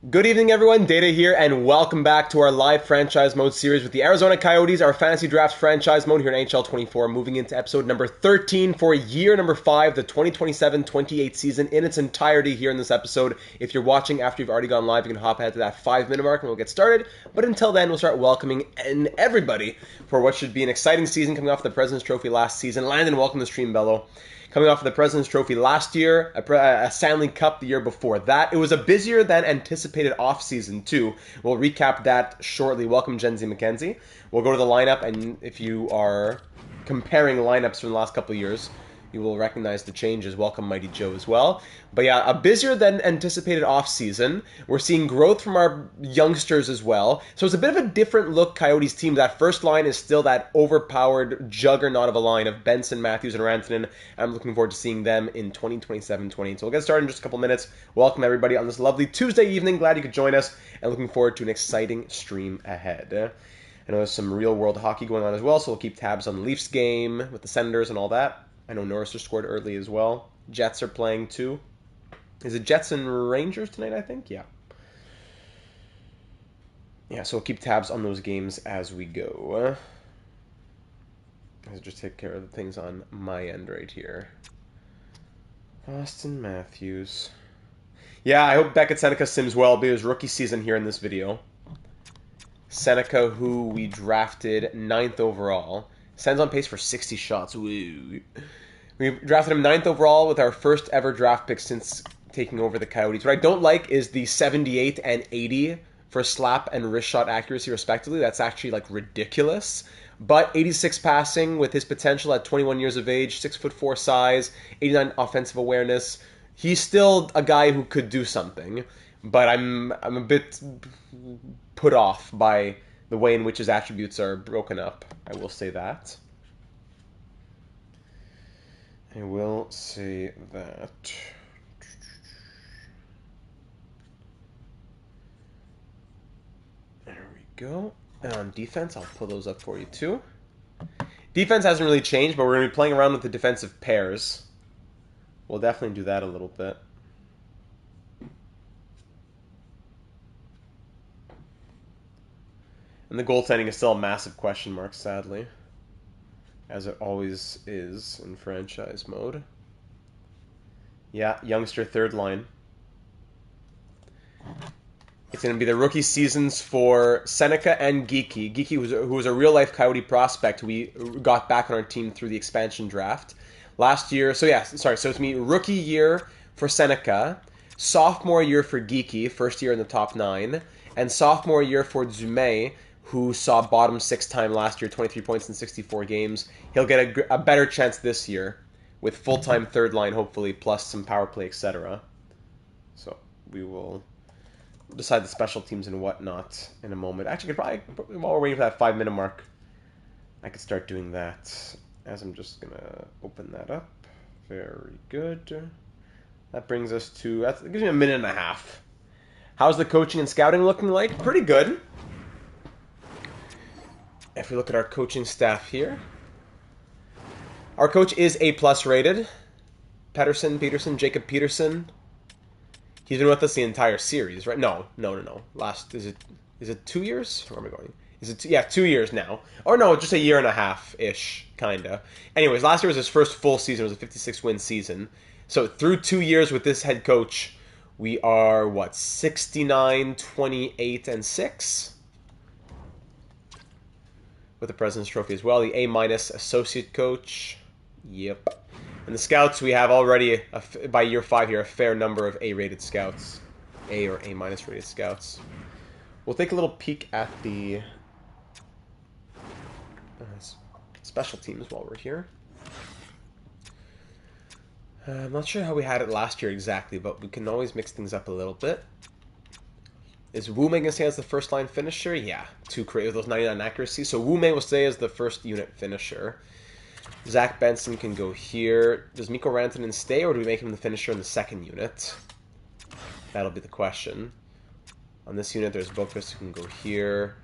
Good evening, everyone. Data here, and welcome back to our live franchise mode series with the Arizona Coyotes, our fantasy draft franchise mode here in NHL 24, moving into episode number 13 for year number 5, the 2027-28 season in its entirety here in this episode. If you're watching after you've already gone live, you can hop ahead to that 5-minute mark and we'll get started. But until then, we'll start welcoming everybody for what should be an exciting season coming off the President's Trophy last season. Landon, welcome to Stream Bello. Coming off of the President's Trophy last year, a Stanley Cup the year before that. It was a busier than anticipated offseason, too. We'll recap that shortly. Welcome, Jenzy McKenzie. We'll go to the lineup, and if you are comparing lineups from the last couple of years, you will recognize the changes. Welcome, Mighty Joe, as well. But yeah, a busier than anticipated offseason. We're seeing growth from our youngsters as well. So it's a bit of a different look Coyotes team. That first line is still that overpowered juggernaut of a line of Benson, Matthews, and Rantanen. I'm looking forward to seeing them in 2027-28. So we'll get started in just a couple minutes. Welcome, everybody, on this lovely Tuesday evening. Glad you could join us, and looking forward to an exciting stream ahead. I know there's some real-world hockey going on as well, so we'll keep tabs on the Leafs game with the Senators and all that. I know Norris just scored early as well. Jets are playing too. Is it Jets and Rangers tonight, I think? Yeah. Yeah, so we'll keep tabs on those games as we go. I'll just take care of the things on my end right here. Austin Matthews. Yeah, I hope Beckett Seneca sims well. It'll be his rookie season here in this video. Seneca, who we drafted 9th overall. Stands on pace for 60 shots. Woo. We drafted him 9th overall with our first ever draft pick since taking over the Coyotes. What I don't like is the 78 and 80 for slap and wrist shot accuracy, respectively. That's actually, like, ridiculous. But 86 passing with his potential at 21 years of age, 6'4" size, 89 offensive awareness. He's still a guy who could do something. But I'm a bit put off by the way in which his attributes are broken up. I will say that. I will say that. There we go. And on defense, I'll pull those up for you too. Defense hasn't really changed, but we're going to be playing around with the defensive pairs. We'll definitely do that a little bit. And the goaltending is still a massive question mark, sadly. As it always is in franchise mode. Yeah, youngster third line. It's going to be the rookie seasons for Seneca and Geeky. Geeky, who was a real-life Coyote prospect who we got back on our team through the expansion draft. Last year, so it's going to be rookie year for Seneca, sophomore year for Geeky, first year in the top 9, and sophomore year for Dumais, who saw bottom 6 time last year, 23 points in 64 games. He'll get a better chance this year with full-time third line, hopefully, plus some power play, etc. So we will decide the special teams and whatnot in a moment. Actually, while we're waiting for that 5-minute mark, I could start doing that. As I'm just going to open that up. Very good. That brings us to, that gives me a minute and a half. How's the coaching and scouting looking like? Pretty good. If we look at our coaching staff here, our coach is A+ rated. Peterson, Jacob Peterson. He's been with us the entire series, right? No. Last, is it 2 years? Where am I going? Is it 2 years now? Or no, just a year and a half-ish, kinda. Anyways, last year was his first full season. It was a 56-win season. So through 2 years with this head coach, we are, 69, 28, and 6? With the President's Trophy as well. The A- associate coach. Yep. And the scouts, we have already, by year 5 here, a fair number of A-rated scouts. A or A- rated scouts. We'll take a little peek at the special teams while we're here. I'm not sure how we had it last year exactly, but we can always mix things up a little bit. Is Wu Mei going to stay as the first line finisher? Yeah, too crazy with those 99 accuracy. So Wu Mei will stay as the first unit finisher. Zach Benson can go here. Does Mikko Rantanen stay, or do we make him the finisher in the second unit? That'll be the question. On this unit, there's Boquist who can go here.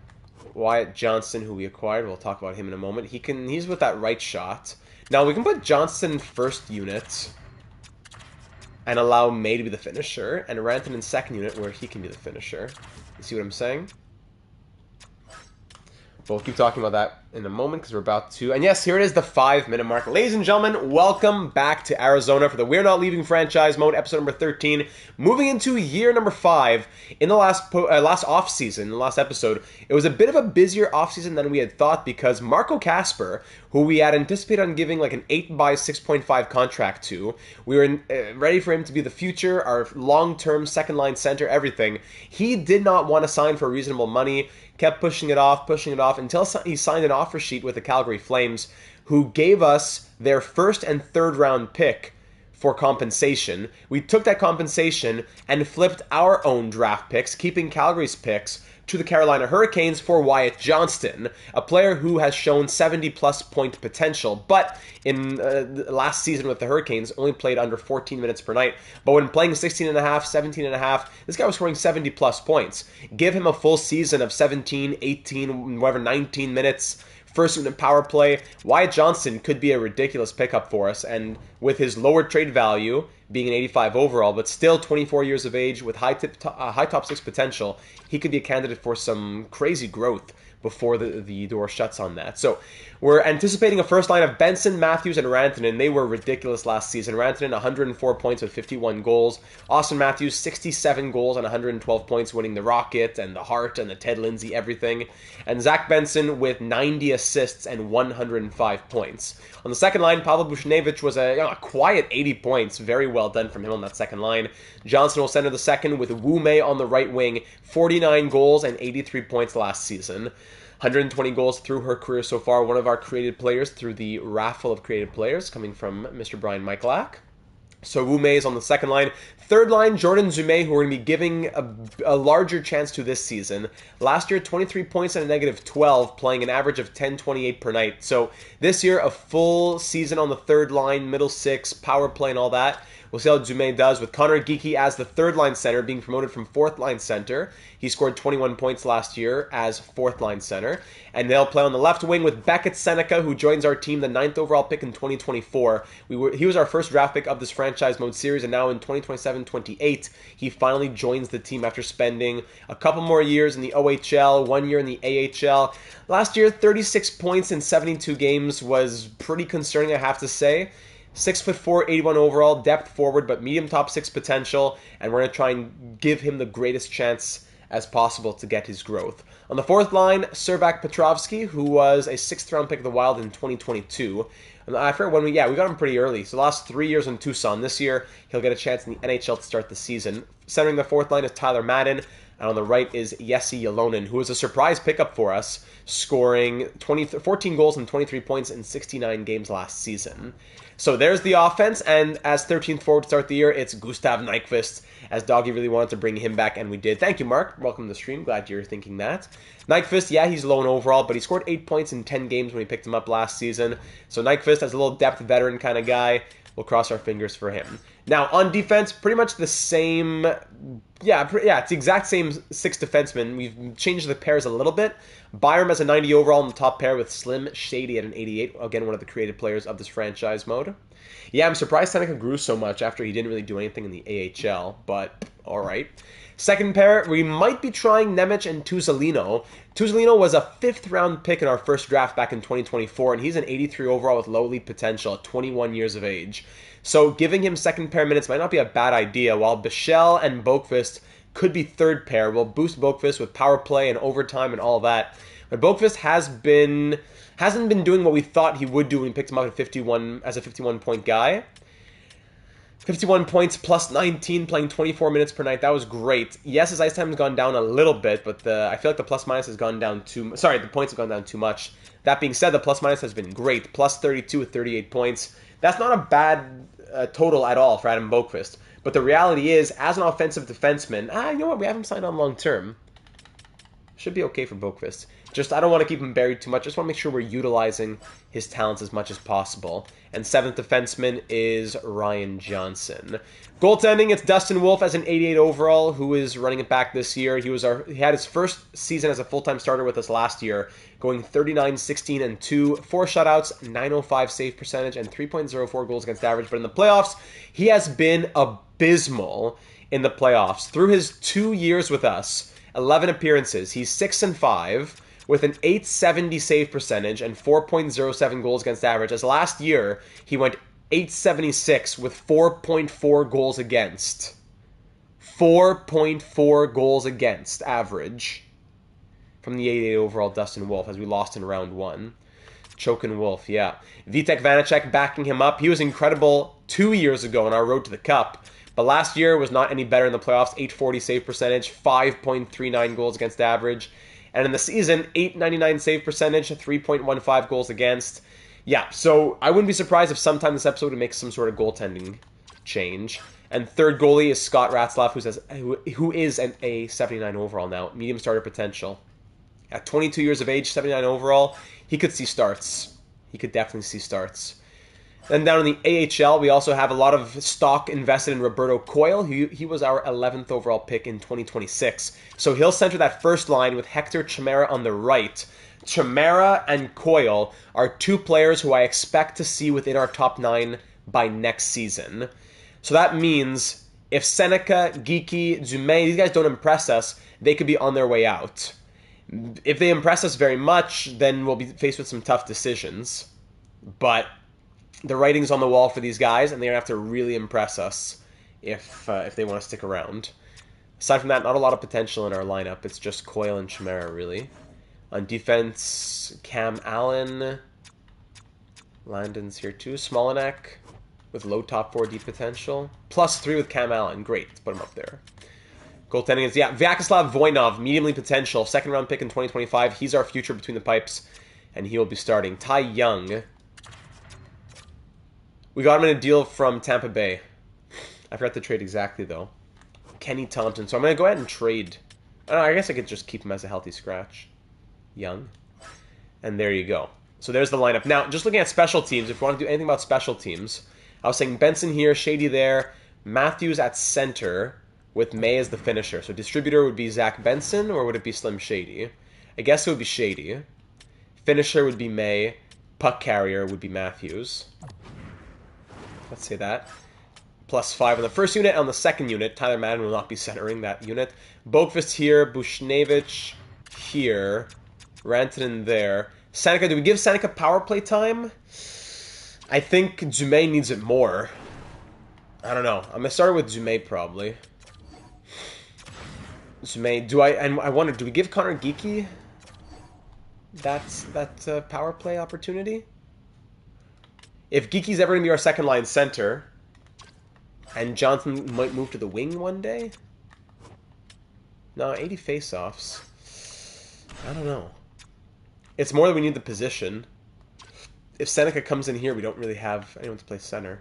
Wyatt Johnston, who we acquired, we'll talk about him in a moment. He's with that right shot. Now, we can put Johnston first unit. and allow May to be the finisher, and Rantanen in second unit where he can be the finisher. You see what I'm saying? But we'll keep talking about that in a moment because we're about to. And yes, here it is, the 5-minute mark. Ladies and gentlemen, welcome back to Arizona for the We're Not Leaving franchise mode, episode number 13. Moving into year number 5. In the last offseason, the last episode, it was a bit of a busier offseason than we had thought because Marco Kasper, who we had anticipated on giving like an 8 by 6.5 contract to, we were ready for him to be the future, our long-term second-line center, everything. He did not want to sign for reasonable money. Kept pushing it off until he signed an offer sheet with the Calgary Flames, who gave us their first and third round pick for compensation. We took that compensation and flipped our own draft picks, keeping Calgary's picks, to the Carolina Hurricanes for Wyatt Johnston, a player who has shown 70-plus point potential, but in last season with the Hurricanes only played under 14 minutes per night. But when playing 16 and a half, 17 and a half, this guy was scoring 70-plus points. Give him a full season of 17, 18, whatever, 19 minutes, first unit power play. Wyatt Johnston could be a ridiculous pickup for us, and with his lower trade value, being an 85 overall, but still 24 years of age with high top 6 potential, he could be a candidate for some crazy growth before the door shuts on that. So we're anticipating a first line of Benson, Matthews, and Rantanen. They were ridiculous last season. Rantanen, 104 points with 51 goals. Austin Matthews, 67 goals and 112 points, winning the Rocket and the Hart and the Ted Lindsay, everything. And Zach Benson with 90 assists and 105 points. On the second line, Pavel Buchnevich was a quiet 80 points. Very well done from him on that second line. Johnson will center the second with Wu Mei on the right wing, 49 goals and 83 points last season. 120 goals through her career so far. One of our created players through the raffle of created players coming from Mr. Brian Michalak. So Wu Mei is on the second line. Third line, Jordan Zumé, who we're going to be giving a larger chance to this season. Last year, 23 points and a negative 12, playing an average of 10.28 per night. So this year, a full season on the third line, middle six, power play and all that. We'll see how Zumé does with Connor Geekie as the third-line center, being promoted from fourth-line center. He scored 21 points last year as fourth-line center. And they'll play on the left wing with Beckett Seneca, who joins our team, the 9th overall pick in 2024. He was our first draft pick of this franchise mode series, and now in 2027-28, he finally joins the team after spending a couple more years in the OHL, 1 year in the AHL. Last year, 36 points in 72 games was pretty concerning, I have to say. 6'4", 81 overall, depth forward, but medium top 6 potential, and we're going to try and give him the greatest chance as possible to get his growth. On the fourth line, Servac Petrovsky, who was a 6th round pick of the Wild in 2022. And I forget when we got him pretty early. So the last 3 years in Tucson. This year, he'll get a chance in the NHL to start the season. Centering the fourth line is Tyler Madden, and on the right is Jesse Ylonen, who was a surprise pickup for us, scoring 14 goals and 23 points in 69 games last season. So there's the offense, and as 13th forward to start the year, it's Gustav Nyquist, as Doggy really wanted to bring him back, and we did. Thank you, Mark. Welcome to the stream. Glad you're thinking that. Nyquist, yeah, he's low in overall, but he scored 8 points in 10 games when we picked him up last season. So Nyquist, as a little depth veteran kind of guy, we'll cross our fingers for him. Now, on defense, pretty much the same. Yeah, it's the exact same 6 defensemen. We've changed the pairs a little bit. Byram has a 90 overall in the top pair with Slim Shady at an 88. Again, one of the creative players of this franchise mode. Yeah, I'm surprised Seneca grew so much after he didn't really do anything in the AHL, but all right. Second pair, we might be trying Nemec and Tuzolino. Tuzolino was a 5th round pick in our first draft back in 2024, and he's an 83 overall with low league potential at 21 years of age. So giving him second pair minutes might not be a bad idea, while Bichelle and Boqvist could be third pair. We'll boost Boqvist with power play and overtime and all that. But Boqvist hasn't been doing what we thought he would do when we picked him up at 51 as a 51-point guy. 51 points plus 19, playing 24 minutes per night. That was great. Yes, his ice time has gone down a little bit, but I feel like the plus-minus has gone down too... Sorry, the points have gone down too much. That being said, the plus-minus has been great. Plus 32 with 38 points. That's not a bad total at all for Adam Boqvist. But the reality is, as an offensive defenseman... you know what? We have him signed on long-term. Should be okay for Boqvist. Just, I don't want to keep him buried too much. Just want to make sure we're utilizing his talents as much as possible. And 7th defenseman is Ryan Johnson. Goaltending, it's Dustin Wolf as an 88 overall, who is running it back this year. He had his first season as a full-time starter with us last year, going 39, 16, and 2, 4 shutouts, 905 save percentage, and 3.04 goals against average. But in the playoffs, he has been abysmal in the playoffs. Through his 2 years with us, 11 appearances, he's 6-5 with an 870 save percentage and 4.07 goals against average. As last year, he went 876 with 4.4 goals against. 4.4 goals against average from the 88 overall Dustin Wolf as we lost in round 1. Chokin' Wolf, yeah. Vitek Vanacek backing him up. He was incredible 2 years ago on our road to the Cup. But last year was not any better in the playoffs. 840 save percentage, 5.39 goals against average. And in the season, 899 save percentage, 3.15 goals against. Yeah, so I wouldn't be surprised if sometime this episode would make some sort of goaltending change. And third goalie is Scott Ratzlaff, who is a 79 overall now. Medium starter potential. At 22 years of age, 79 overall, he could see starts. He could definitely see starts. Then down in the AHL, we also have a lot of stock invested in Roberto Coyle. He was our 11th overall pick in 2026. So he'll center that first line with Hector Chimera on the right. Chimera and Coyle are 2 players who I expect to see within our top 9 by next season. So that means if Seneca, Geeky, Dumais, these guys don't impress us, they could be on their way out. If they impress us very much, then we'll be faced with some tough decisions. But the writing's on the wall for these guys, and they're going to have to really impress us if they want to stick around. Aside from that, not a lot of potential in our lineup. It's just Coyle and Chimera, really. On defense, Cam Allen. Landon's here too. Smolinek with low top 4D potential. +3 with Cam Allen. Great. Let's put him up there. Goaltending is, yeah, Vyacheslav Voinov, mediumly potential. 2nd round pick in 2025. He's our future between the pipes, and he will be starting. Ty Young. We got him in a deal from Tampa Bay. I forgot to trade exactly, though. Kenny Thompson. So I'm going to go ahead and trade. I guess I could just keep him as a healthy scratch. Young. And there you go. So there's the lineup. Now, just looking at special teams, if you want to do anything about special teams, I was saying Benson here, Shady there, Matthews at center, with May as the finisher. So distributor would be Zach Benson, or would it be Slim Shady? I guess it would be Shady. Finisher would be May. Puck carrier would be Matthews. Let's say that. +5 on the first unit. On the second unit, Tyler Madden will not be centering that unit. Boqvist here. Bushnevich here. Rantanen there. Seneca, do we give Seneca power play time? I think Dumais needs it more. I don't know. I'm going to start with Dumais probably. Dumais, I wonder, do we give Connor Geeky that power play opportunity? If Geeky's ever going to be our second line center, and Johnson might move to the wing one day? No, 80 face-offs. I don't know. It's more that we need the position. If Seneca comes in here, we don't really have anyone to play center.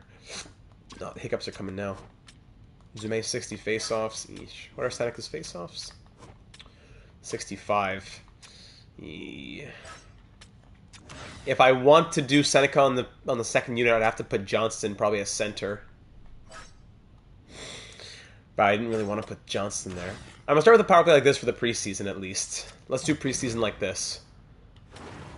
No, the hiccups are coming now. Dumais 60 face-offs. Eesh. What are Seneca's face-offs? 65. Yeah. If I want to do Seneca on the second unit, I'd have to put Johnston probably as center. But I didn't really want to put Johnston there. I'm going to start with a power play like this for the preseason at least. Let's do preseason like this.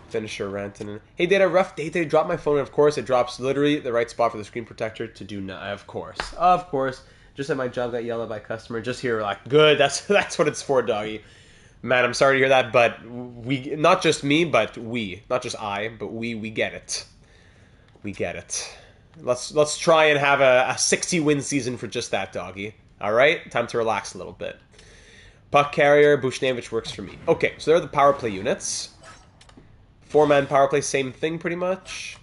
Finisher, Rantanen. Hey, did a rough day today? Drop my phone, and of course it drops literally the right spot for the screen protector to do of course. Of course. Just had my job got yelled at by a customer. Just here, like, good, that's what it's for, doggy. Man, I'm sorry to hear that, but we, not just me, but we, not just I, but we get it. We get it. Let's try and have a 60-win season for just that, doggy. All right? Time to relax a little bit. Puck carrier, Bushnevich works for me. Okay, so there are the power play units. 4-man power play, same thing pretty much.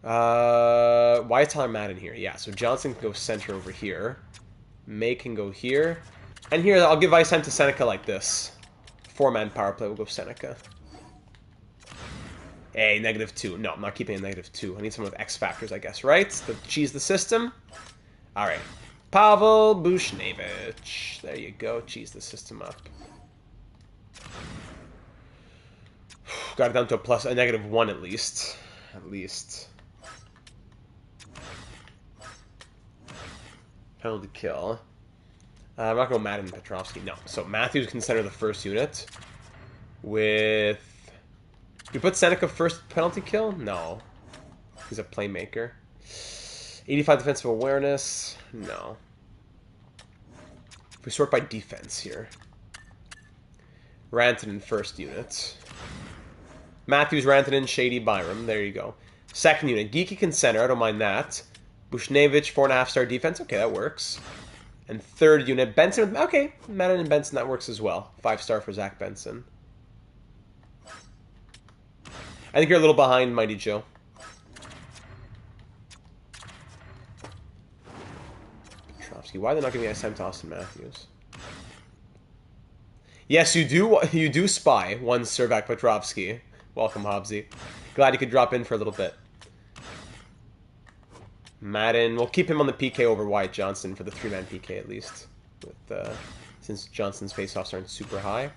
Why is Tyler Madden here? Yeah, so Johnson can go center over here. May can go here. And here, I'll give ice time to Seneca like this. 4-man power play, we'll go Seneca. Hey, -2. No, I'm not keeping a -2. I need someone with X factors, I guess, right? To cheese the system. All right. Pavel Bushnevich. There you go. Cheese the system up. Got it down to a -1 at least. At least. Penalty kill. I'm not going to Madden and Petrovsky. No. So Matthews can center the first unit. With... We put Seneca first penalty kill? No. He's a playmaker. 85 defensive awareness? No. If we sort by defense here. Rantanen first unit. Matthews, Rantanen, Shady, Byram. There you go. Second unit. Geeky can center. I don't mind that. Bushnevich, 4.5-star defense. Okay, that works. And third unit. Benson. Okay, Madden and Benson. That works as well. 5-star for Zach Benson. I think you're a little behind, Mighty Joe. Petrovsky. Why are they not giving ice time to Austin Matthews? Yes, you do. You do spy one Servac Petrovsky. Welcome, Hobbsy. Glad you could drop in for a little bit. Madden. We'll keep him on the PK over Wyatt Johnson for the 3-man PK at least. With since Johnson's faceoffs aren't super high.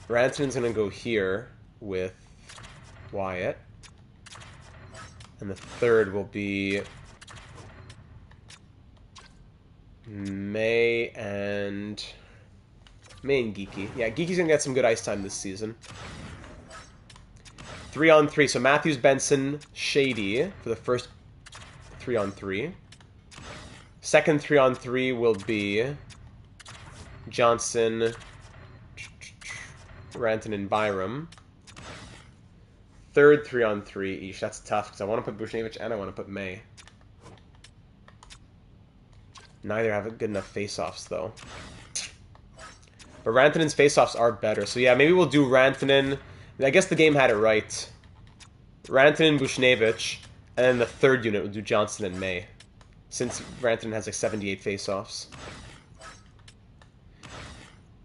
Rantanen's going to go here with Wyatt. And the third will be May and Geeky. Yeah, Geeky's going to get some good ice time this season. 3-on-3. So Matthews, Benson, Shady for the first 3-on-3. Second 3-on-3 will be Johnson, Rantanen, and Byram. Third 3-on-3 each. That's tough because I want to put Bushnevich and I want to put May. Neither have good enough face-offs though. But Rantanen's face-offs are better. So yeah, maybe we'll do Rantanen. I guess the game had it right. Rantanen, Bushnevich, and then the third unit will do Johnson and May. Since Rantanen has like 78 face-offs.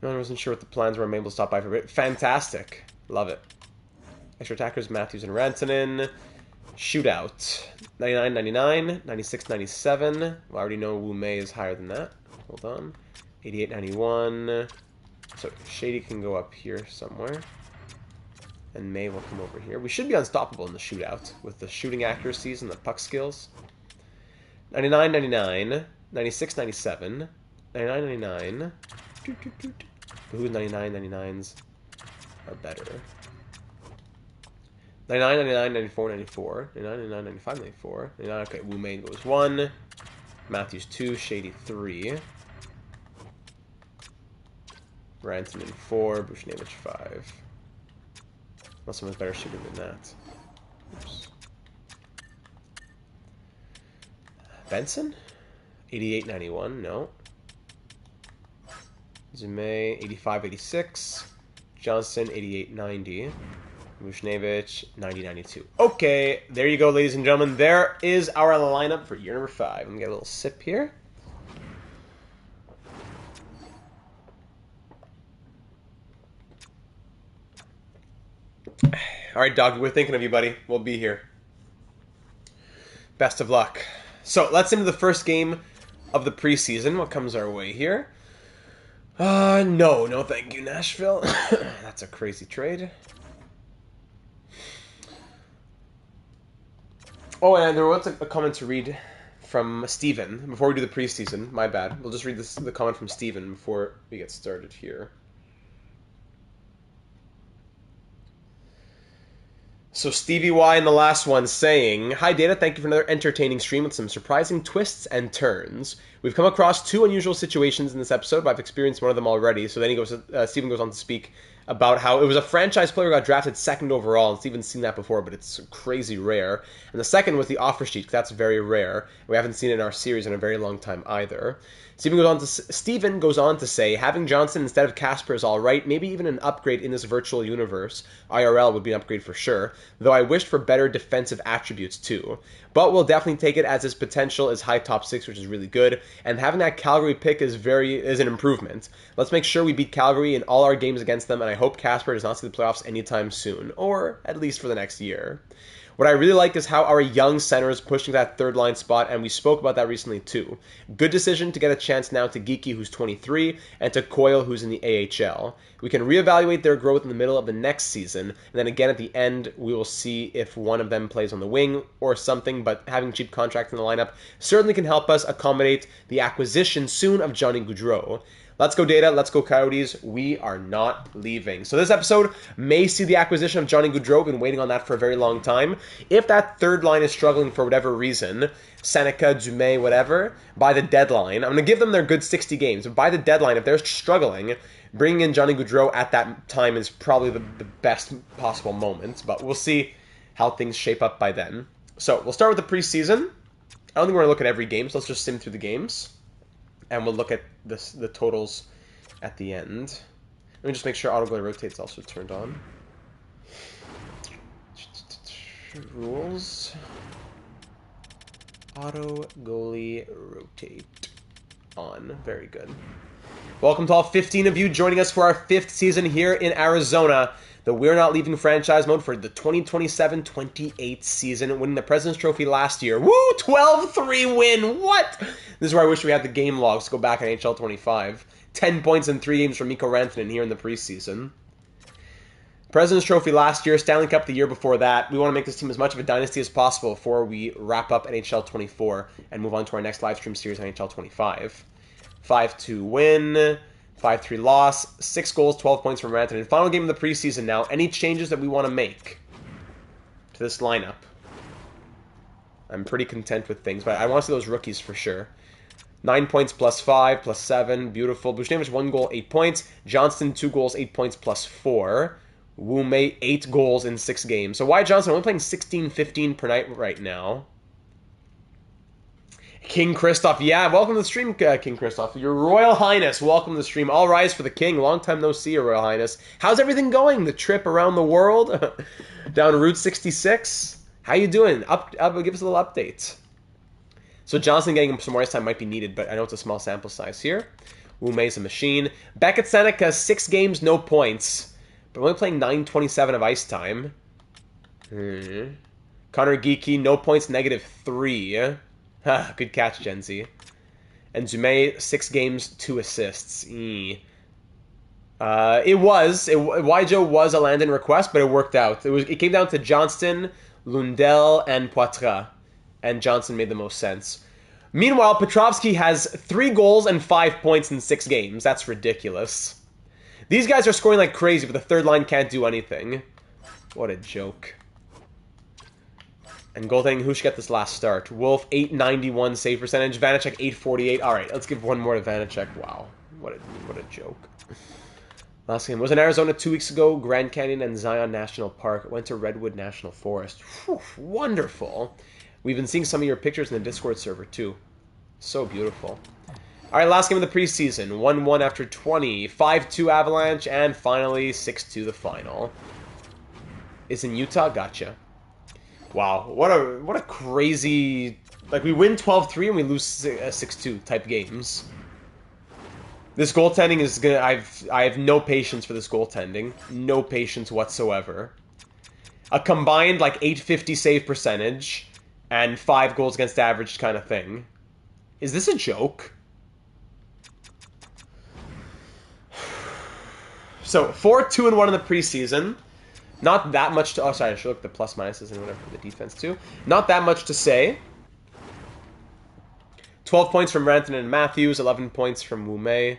No, I wasn't sure what the plans were. I'm able to stop by for a bit. Fantastic. Love it. Extra attackers, Matthews and Rantanen. Shootout. 99, 99, 96, 97. Well, I already know Wu Mei is higher than that. Hold on. 88, 91. So Shady can go up here somewhere. And May will come over here. We should be unstoppable in the shootout with the shooting accuracies and the puck skills. 99, 99, 96, 97, 99, 99. Who's 99, 99s are better? 99, 99, 94, 94, 99, 99, 95, 94. 99, okay, Wu Mei goes 1. Matthews 2, Shady 3. Rantanen 4, Bushnevich 5. Unless someone's better shooting than that. Oops. Benson? 88, 91, no. Zume, 85, 86. Johnson, 88, 90. Bushnevich, 90, 92. Okay, there you go, ladies and gentlemen. There is our lineup for year number 5. I'm going to get a little sip here. All right, Dog, we're thinking of you, buddy. We'll be here. Best of luck. So, let's into the first game of the preseason. What comes our way here? No thank you, Nashville. That's a crazy trade. Oh, and there was a comment to read from Steven before we do the preseason. My bad. We'll just read the comment from Steven before we get started here. So Stevie Y in the last one saying, "Hi Data, thank you for another entertaining stream with some surprising twists and turns. We've come across 2 unusual situations in this episode, but I've experienced one of them already." So then Steven goes on to speak about how it was a franchise player who got drafted 2nd overall, and Steven's seen that before, but it's crazy rare. And the second was the offer sheet, because that's very rare. We haven't seen it in our series in a very long time either. Steven goes on to say, "Having Johnson instead of Casper is alright, maybe even an upgrade in this virtual universe. IRL would be an upgrade for sure, though I wished for better defensive attributes too. But we'll definitely take it as his potential is high top 6, which is really good, and having that Calgary pick is an improvement. Let's make sure we beat Calgary in all our games against them, and I hope Casper does not see the playoffs anytime soon, or at least for the next year. What I really like is how our young center is pushing that third line spot, and we spoke about that recently too. Good decision to get a chance now to Geeky, who's 23, and to Coyle, who's in the AHL. We can reevaluate their growth in the middle of the next season, and then again at the end, we will see if one of them plays on the wing or something, but having cheap contracts in the lineup certainly can help us accommodate the acquisition soon of Johnny Gaudreau. Let's go Data, let's go Coyotes. We are not leaving. So this episode may see the acquisition of Johnny Gaudreau. Been waiting on that for a very long time. If that third line is struggling for whatever reason, Seneca, Dumais, whatever, by the deadline, I'm going to give them their good 60 games. But by the deadline, if they're struggling, bringing in Johnny Gaudreau at that time is probably the best possible moment. But we'll see how things shape up by then. So we'll start with the preseason. I don't think we're going to look at every game, so let's just sim through the games. And we'll look at the totals at the end. Let me just make sure auto goalie rotate is also turned on. Rules. Auto goalie rotate on. Very good. Welcome to all 15 of you joining us for our 5th season here in Arizona. The We're Not Leaving franchise mode for the 2027-28 season, winning the President's Trophy last year. Woo! 12-3 win! What? This is where I wish we had the game logs to go back in NHL 25. 10 points in 3 games from Mikko Rantanen here in the preseason. President's Trophy last year, Stanley Cup the year before that. We want to make this team as much of a dynasty as possible before we wrap up NHL 24 and move on to our next live stream series on NHL 25. 5-2 win. 5-3 loss, 6 goals, 12 points from Rantanen. Final game of the preseason now. Any changes that we want to make to this lineup? I'm pretty content with things, but I want to see those rookies for sure. 9 points plus 5 plus 7. Beautiful. Buchnevich 1 goal, 8 points. Johnston 2 goals, 8 points plus 4. Wume 8 goals in 6 games. So why Johnston? Only playing 16-15 per night right now. King Christoph, yeah, welcome to the stream, King Christoph. Your Royal Highness, welcome to the stream. All rise for the King. Long time no see, Your Royal Highness. How's everything going? The trip around the world? Down Route 66? How you doing? Give us a little update. So Johnson getting some more ice time might be needed, but I know it's a small sample size here. Wume's a machine. Beckett Seneca, 6 games, no points. But only playing 9:27 of ice time. Connor Geeky, no points, -3. Good catch, Gen Z. And Dumais, 6 games, 2 assists. Yjo was a Landon request, but it worked out. It came down to Johnston, Lundell, and Poitras. And Johnson made the most sense. Meanwhile, Petrovsky has 3 goals and 5 points in 6 games. That's ridiculous. These guys are scoring like crazy, but the third line can't do anything. What a joke. And goaltending, who should get this last start? Wolf, 891 save percentage. Vanacek, 848. All right, let's give one more to Vanacek. Wow, what a joke. Last game was in Arizona 2 weeks ago. Grand Canyon and Zion National Park. Went to Redwood National Forest. Whew, wonderful. We've been seeing some of your pictures in the Discord server too. So beautiful. All right, last game of the preseason. 1-1 after 20. 5-2 Avalanche, and finally 6-2 the final. It's in Utah. Gotcha. Wow, what a crazy... Like, we win 12-3 and we lose 6-2 type games. This goaltending is gonna... I have no patience for this goaltending. No patience whatsoever. A combined, like, 850 save percentage and 5 goals against average kind of thing. Is this a joke? So, 4-2-1 in the preseason. Not that much to... Oh, sorry, I should look at the plus minuses and whatever for the defense, too. Not that much to say. 12 points from Rantanen and Matthews. 11 points from Wume.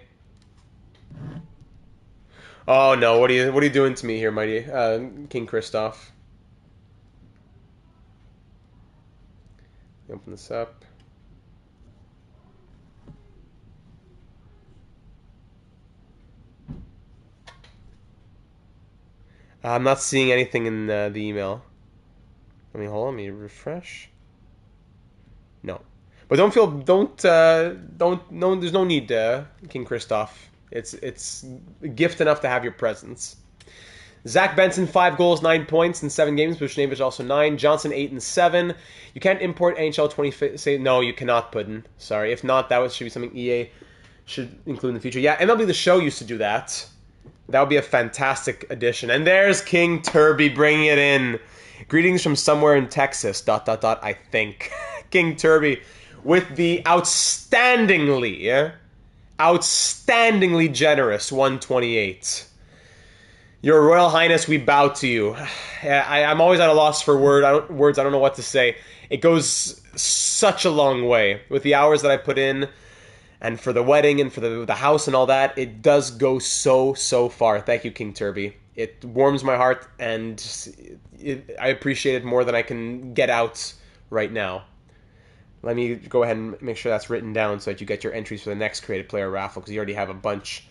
Oh, no. What are you doing to me here, mighty King Christoph? Open this up. I'm not seeing anything in the email. Hold on, let me refresh. No. But there's no need, King Christoph. It's a gift enough to have your presence. Zach Benson, 5 goals, 9 points in 7 games. Buchnevich also 9. Johnson, 8 and 7. You can't import NHL 20... Say, no, you cannot, Puddin. Sorry. If not, should be something EA should include in the future. Yeah, MLB The Show used to do that. That would be a fantastic addition. And there's King Turby bringing it in. Greetings from somewhere in Texas, ... I think. King Turby with the outstandingly generous 128. Your Royal Highness, we bow to you. I'm always at a loss for words. I don't know what to say. It goes such a long way. With the hours that I put in, and for the wedding, and for the house and all that, it does go so far. Thank you, King Turby. It warms my heart, and I appreciate it more than I can get out right now. Let me go ahead and make sure that's written down so that you get your entries for the next Creative Player raffle, because you already have a bunch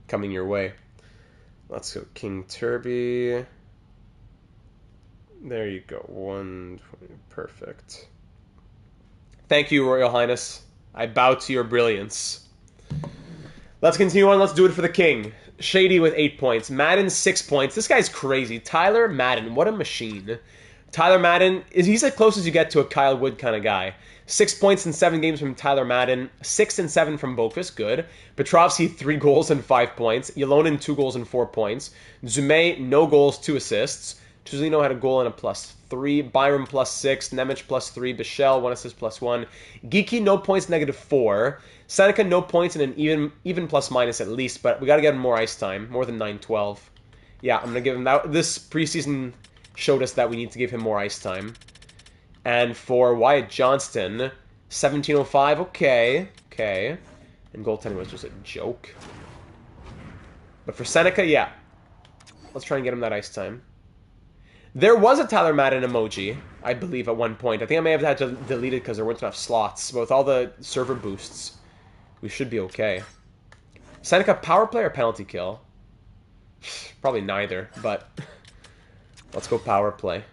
coming your way. Let's go King Turby. There you go. 120. Perfect. Thank you, Royal Highness. I bow to your brilliance. Let's continue on. Let's do it for the king. Shady with 8 points. Madden, 6 points. This guy's crazy. Tyler Madden. What a machine. Tyler Madden, he's as close as you get to a Kyle Wood kind of guy. 6 points in 7 games from Tyler Madden. 6 and 7 from Bokus, good. Petrovsky, 3 goals and 5 points. Ylonin, 2 goals and 4 points. Zume, no goals, 2 assists. Tuzlino had a goal and a +3. Byram +6. Nemec +3. Bichelle, 1 assist +1. Geeky, no points, -4. Seneca, no points and an even plus-minus at least, but we got to get him more ice time, more than 9-12. Yeah, I'm going to give him that. This preseason showed us that we need to give him more ice time. And for Wyatt Johnston, 1705, okay. And goaltending was just a joke. But for Seneca, yeah. Let's try and get him that ice time. There was a Tyler Madden emoji, I believe, at one point. I think I may have had to delete it because there weren't enough slots. But with all the server boosts, we should be okay. Seneca, power play or penalty kill? Probably neither, but let's go power play.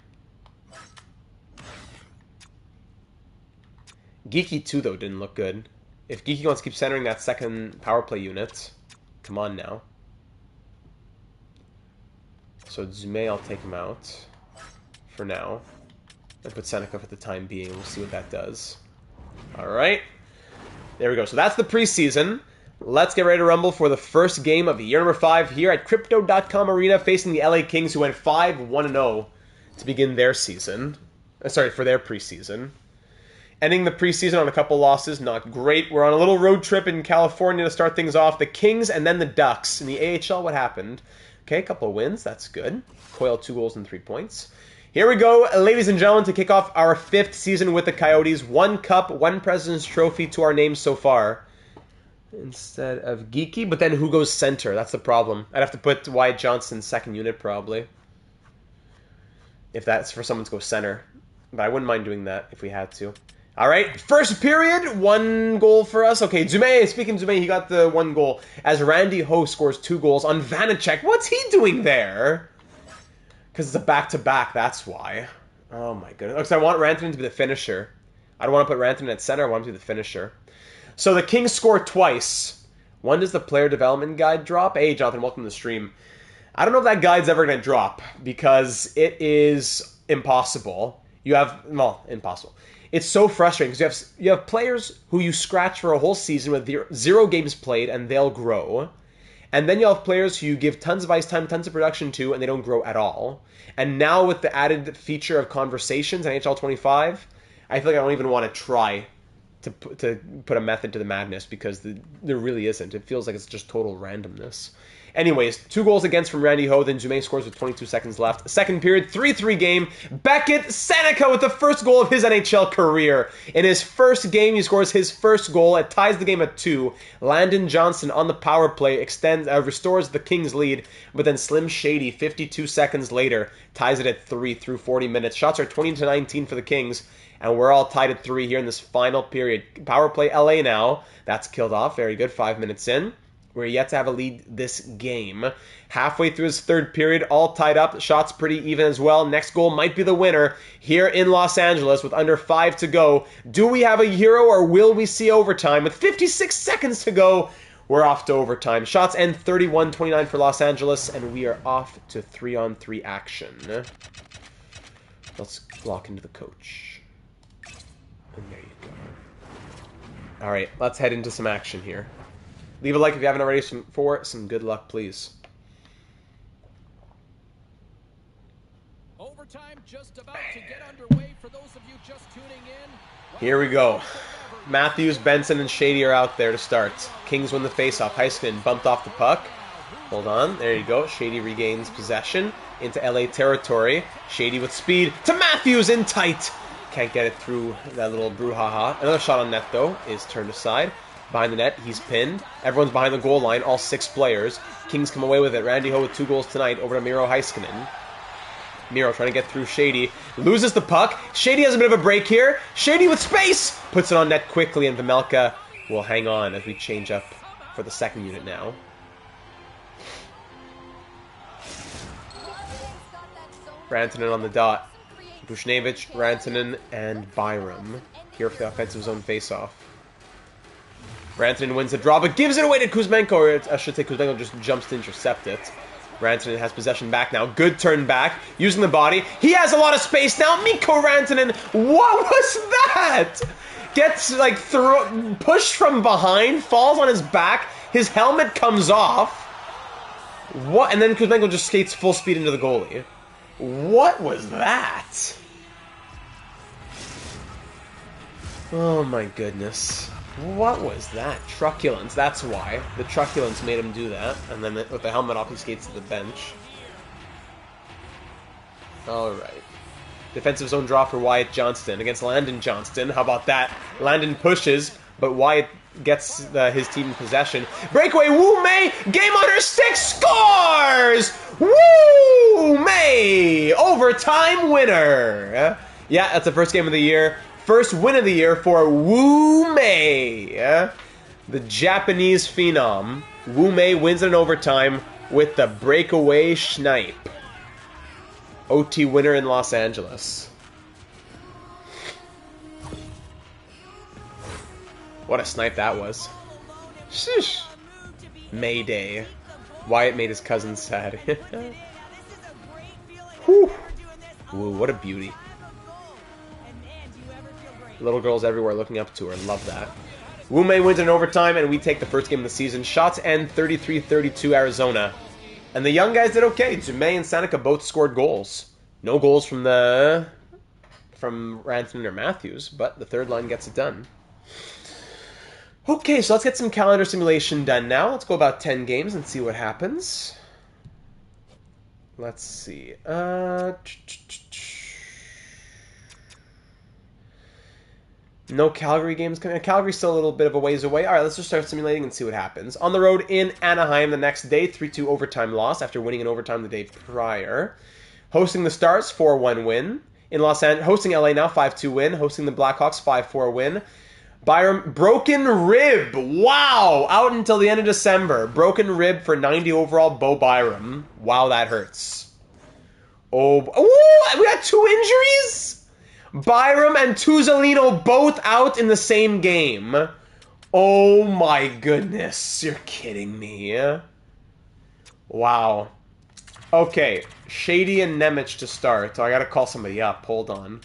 Geeky 2, though, didn't look good. If Geeky wants to keep centering that second power play unit, come on now. So Zume, I'll take him out for now. And put Seneca for the time being. We'll see what that does. Alright. There we go. So that's the preseason. Let's get ready to rumble for the first game of year number 5 here at Crypto.com Arena, facing the LA Kings, who went 5-1-0 to begin their season. Sorry, for their preseason. Ending the preseason on a couple losses, not great. We're on a little road trip in California to start things off. The Kings and then the Ducks. In the AHL, what happened? Okay, a couple of wins. That's good. Coyle, 2 goals and 3 points. Here we go, ladies and gentlemen, to kick off our 5th season with the Coyotes. 1 cup, 1 President's Trophy to our names so far. Instead of Geeky, but then who goes center? That's the problem. I'd have to put Wyatt Johnson second unit, probably. If that's for someone to go center. But I wouldn't mind doing that if we had to. All right, first period, 1 goal for us. Okay, Zume, speaking of Zume, he got the 1 goal as Randy Ho scores 2 goals on Vanacek. What's he doing there? Because it's a back-to-back, that's why. Oh my goodness. Because I want Rantanen to be the finisher. I don't want to put Rantanen at center, I want him to be the finisher. So the Kings score twice. When does the player development guide drop? Hey, Jonathan, welcome to the stream. I don't know if that guide's ever going to drop because it is impossible. Impossible. It's so frustrating because you have players who you scratch for a whole season with 0 games played and they'll grow. And then you have players who you give tons of ice time, tons of production to, and they don't grow at all. And now with the added feature of conversations in NHL 25, I feel like I don't even want to try to put a method to the madness because there really isn't. It feels like it's just total randomness. Anyways, 2 goals against from Randy Ho, then Zume scores with 22 seconds left. Second period, 3-3 game. Beckett Seneca with the first goal of his NHL career. In his first game, he scores his first goal. It ties the game at 2. Landon Johnson on the power play restores the Kings lead, but then Slim Shady, 52 seconds later, ties it at 3 through 40 minutes. Shots are 20-19 for the Kings, and we're all tied at 3 here in this final period. Power play LA now. That's killed off. Very good. 5 minutes in. We're yet to have a lead this game. Halfway through his third period, all tied up. Shots pretty even as well. Next goal might be the winner here in Los Angeles with under 5 to go. Do we have a hero or will we see overtime? With 56 seconds to go, we're off to overtime. Shots end 31-29 for Los Angeles, and we are off to 3-on-3 action. Let's lock into the coach. And there you go. All right, let's head into some action here. Leave a like if you haven't already for some good luck, please. Here we go. Matthews, Benson, and Shady are out there to start. Kings win the faceoff. Heiskanen bumped off the puck. Hold on. There you go. Shady regains possession into LA territory. Shady with speed to Matthews in tight. Can't get it through that little brouhaha. Another shot on net, though, is turned aside. Behind the net, he's pinned. Everyone's behind the goal line, all 6 players. Kings come away with it. Randy Ho with 2 goals tonight over to Miro Heiskanen. Miro trying to get through Shady. Loses the puck. Shady has a bit of a break here. Shady with space! Puts it on net quickly, and Vejmelka will hang on as we change up for the second unit now. Rantanen on the dot. Bushnevich, Rantanen, and Byram here for the offensive zone faceoff. Rantanen wins the draw, but gives it away to Kuzmenko, or I should say Kuzmenko just jumps to intercept it. Rantanen has possession back now. Good turn back, using the body. He has a lot of space now. Mikko Rantanen, what was that? Gets, like, pushed from behind, falls on his back, his helmet comes off. What? And then Kuzmenko just skates full speed into the goalie. What was that? Oh my goodness. What was that? Truculence, that's why. The truculence made him do that. And then with the helmet off, he skates to the bench. Alright. Defensive zone draw for Wyatt Johnston against Landon Johnston. How about that? Landon pushes, but Wyatt gets his team in possession. Breakaway, Wu Mei! Game under 6! Scores! Wu Mei! Overtime winner! Yeah, that's the first game of the year. First win of the year for Wu Mei, the Japanese phenom. Wu Mei wins in overtime with the breakaway snipe. OT winner in Los Angeles. What a snipe that was. Sheesh. Mayday. Wyatt made his cousin sad. Whew. Ooh, what a beauty. Little girls everywhere looking up to her. Love that. Wu Mei wins in overtime, and we take the first game of the season. Shots end 33-32 Arizona. And the young guys did okay. Zume and Seneca both scored goals. No goals from Rantanen or Matthews, but the third line gets it done. Okay, so let's get some calendar simulation done now. Let's go about 10 games and see what happens. Let's see. No Calgary games coming. Calgary's still a little bit of a ways away. All right, let's just start simulating and see what happens. On the road in Anaheim the next day, 3-2 overtime loss after winning in overtime the day prior. Hosting the Stars, 4-1 win. In Los Angeles, hosting LA now, 5-2 win. Hosting the Blackhawks, 5-4 win. Byram, broken rib. Wow, out until the end of December. Broken rib for 90 overall, Bo Byram. Wow, that hurts. Oh, ooh, we got 2 injuries? Byram and Tuzolino both out in the same game. Oh my goodness. You're kidding me. Wow. Okay. Shady and Nemec to start. So I gotta call somebody up. Hold on.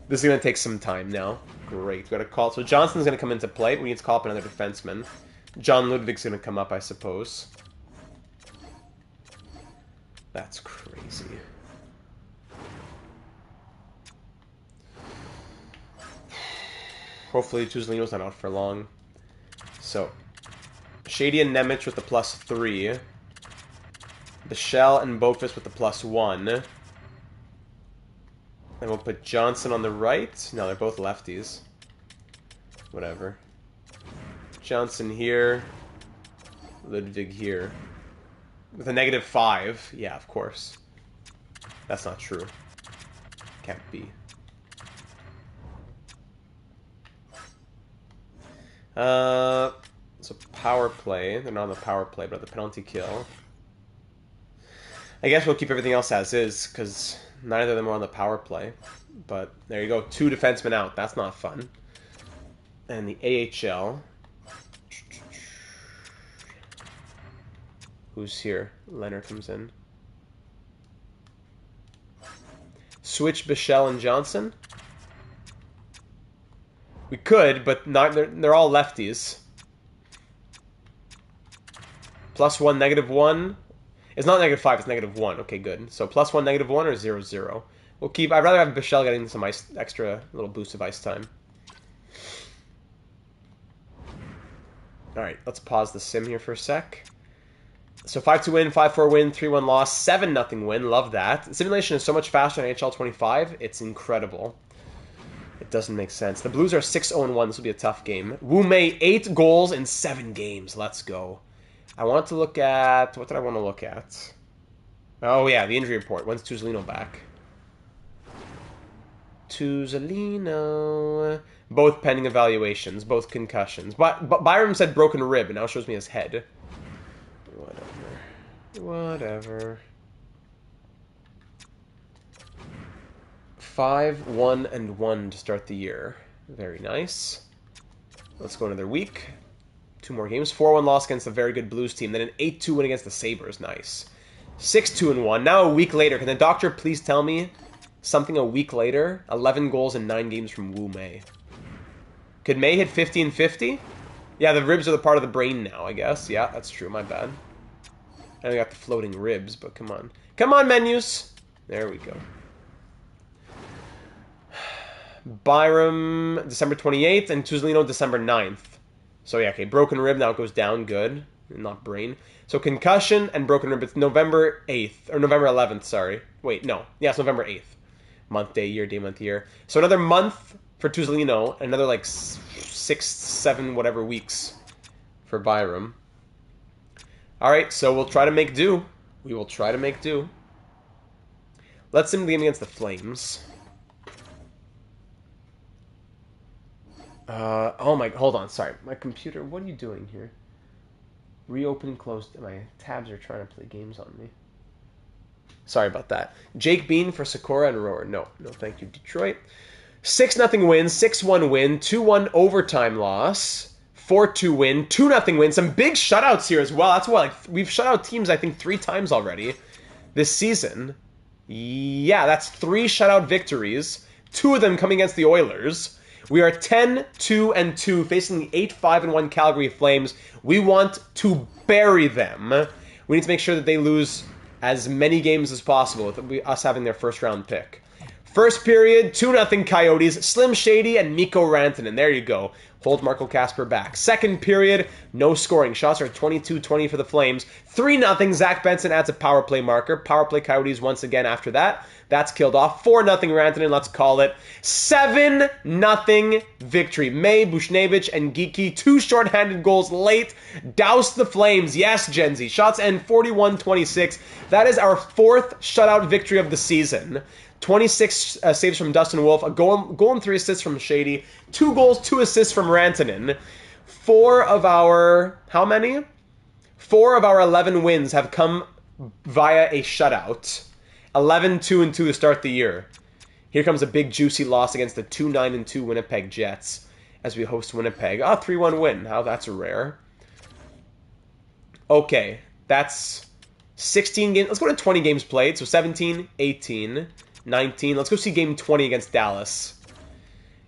This is gonna take some time now. Great. We gotta call. So Johnson's gonna come into play. We need to call up another defenseman. John Ludwig's gonna come up, I suppose. That's crazy. Hopefully Tuzolino's not out for long. So, Shady and Nemec with the +3. Bichelle and Boqvist with the +1. Then we'll put Johnson on the right. No, they're both lefties. Whatever. Johnson here. Ludwig here. With a -5. Yeah, of course. That's not true. Can't be. So power play. They're not on the power play, but on the penalty kill. I guess we'll keep everything else as is, because neither of them are on the power play. But there you go. 2 defensemen out. That's not fun. And the AHL. Who's here? Leonard comes in. Switch Bichelle and Johnson. We could, but not. They're all lefties. +1, -1. It's not -5, it's -1. Okay, good. So +1, -1, or 0-0. We'll keep... I'd rather have Bichelle getting some extra little boost of ice time. Alright, let's pause the sim here for a sec. So 5-2 win, 5-4 win, 3-1 loss, 7-0 win. Love that. The simulation is so much faster on NHL 25. It's incredible. It doesn't make sense. The Blues are 6-0-1. This will be a tough game. Wu Mei, 8 goals in 7 games. Let's go. I wanted to look at... What did I want to look at? Oh, yeah, the injury report. When's Tuzolino back? Tuzolino... Both pending evaluations. Both concussions. But Byram said broken rib, and now it shows me his head. Whatever. 5-1-1 to start the year. Very nice. Let's go another week. 2 more games. 4-1 loss against a very good Blues team. Then an 8-2 win against the Sabres. Nice. 6-2-1. Now a week later. Can the doctor please tell me something a week later? 11 goals in 9 games from Wu Mei. Could Mei hit 50 and 50? Yeah, the ribs are the part of the brain now, I guess. Yeah, that's true. My bad. I only got the floating ribs, but come on. Come on, menus! There we go. Byram, December 28th, and Tuzolino, December 9th. So yeah, okay, broken rib, now it goes down, good. Not brain. So concussion and broken rib, it's November 8th, or November 11th, sorry. Wait, no. Yeah, it's November 8th. Month, day, month, year. So another month for Tuzolino, another like 6, 7, whatever weeks for Byram. Alright, so we'll try to make do. We will try to make do. Let's sim the game against the Flames. Oh my, hold on, sorry. My computer, what are you doing here? Reopen, close, my tabs are trying to play games on me. Sorry about that. Jake Bean for Sakura and Roar. No, thank you, Detroit. 6-0 win, 6-1 win, 2-1 overtime loss, 4-2 win, 2-0 win. Some big shutouts here as well. That's why we've shut out teams, I think, 3 times already this season. Yeah, that's 3 shutout victories. 2 of them coming against the Oilers. We are 10-2-2 facing the 8-5-1 Calgary Flames. We want to bury them. We need to make sure that they lose as many games as possible with us having their first round pick. First period, 2-0 Coyotes, Slim Shady and Mikko Rantanen. There you go. Hold Marco Kasper back. Second period, no scoring. Shots are 22-20 for the Flames. 3-0, Zach Benson adds a power play marker. Power play Coyotes once again after that. That's killed off. 4-0 Rantanen, let's call it. 7-0 victory. May, Bushnevich, and Geeky, 2 shorthanded goals late. Doused the Flames. Yes, Gen Z. Shots end 41-26. That is our 4th shutout victory of the season. 26 saves from Dustin Wolf, a goal and 3 assists from Shady, 2 goals, 2 assists from Rantanen. 4 of our... How many? 4 of our 11 wins have come via a shutout. 11-2-2 to start the year. Here comes a big juicy loss against the 2-9-2 Winnipeg Jets as we host Winnipeg. 3-1 win. How that's rare. Okay, that's 16 games. Let's go to 20 games played. So 17, 18, 19. Let's go see game 20 against Dallas.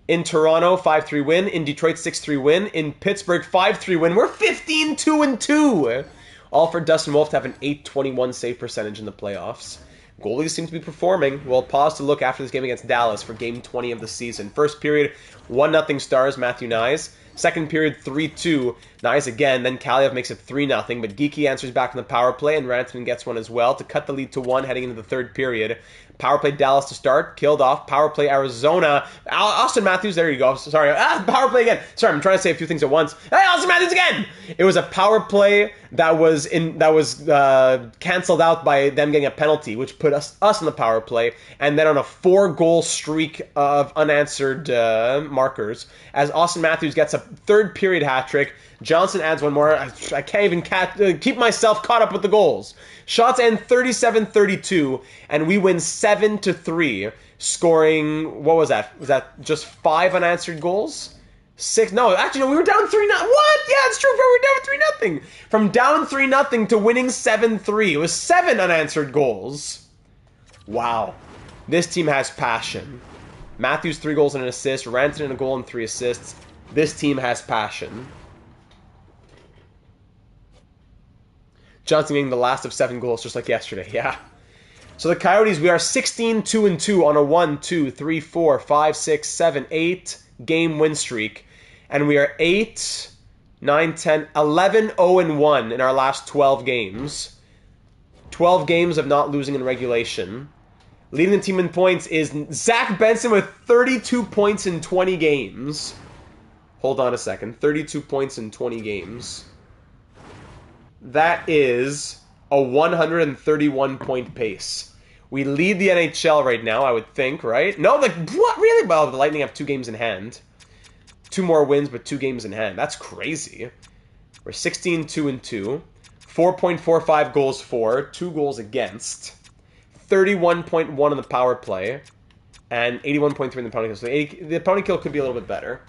In Toronto, 5-3 win. In Detroit, 6-3 win. In Pittsburgh, 5-3 win. We're 15-2-2. All for Dustin Wolf to have an .821 save percentage in the playoffs. Goalies seem to be performing. We'll pause to look after this game against Dallas for game 20 of the season. First period, 1-0 Stars, Matthew Nyes. Second period, 3-2. Nyes again, then Kaliev makes it 3-0, but Geeky answers back in the power play, and Rantanen gets one as well to cut the lead to 1 heading into the third period. Power play Dallas to start, killed off. Power play Arizona. Austin Matthews, there you go. Sorry, power play again. Sorry, I'm trying to say a few things at once. Hey, Austin Matthews again! It was a power play that was canceled out by them getting a penalty, which put us in the power play, and then on a 4-goal streak of unanswered markers, as Austin Matthews gets a third period hat trick. Johnson adds one more. I can't even keep myself caught up with the goals. Shots end 37-32, and we win 7-3, scoring, what was that? Was that just 5 unanswered goals? 6? No, actually, no, we were down 3-0. What? Yeah, it's true, we were down 3-0. From down 3-0 to winning 7-3. It was 7 unanswered goals. Wow. This team has passion. Matthews, 3 goals and an assist. Rantanen, a goal and 3 assists. This team has passion. Johnson getting the last of 7 goals just like yesterday, yeah. So the Coyotes, we are 16-2-2 on a 1, 2, 3, 4, 5, 6, 7, 8 game win streak. And we are 8, 9, 10, 11, 0-1 in our last 12 games. 12 games of not losing in regulation. Leading the team in points is Zach Benson with 32 points in 20 games. Hold on a second. 32 points in 20 games. That is a 131-point pace. We lead the NHL right now, I would think, right? No, like, what? Really? Well, the Lightning have 2 games in hand. 2 more wins, but 2 games in hand. That's crazy. We're 16-2-2. 4.45 goals for, 2 goals against. 31.1 on the power play. And 81.3 in the penalty kill. So the penalty kill could be a little bit better.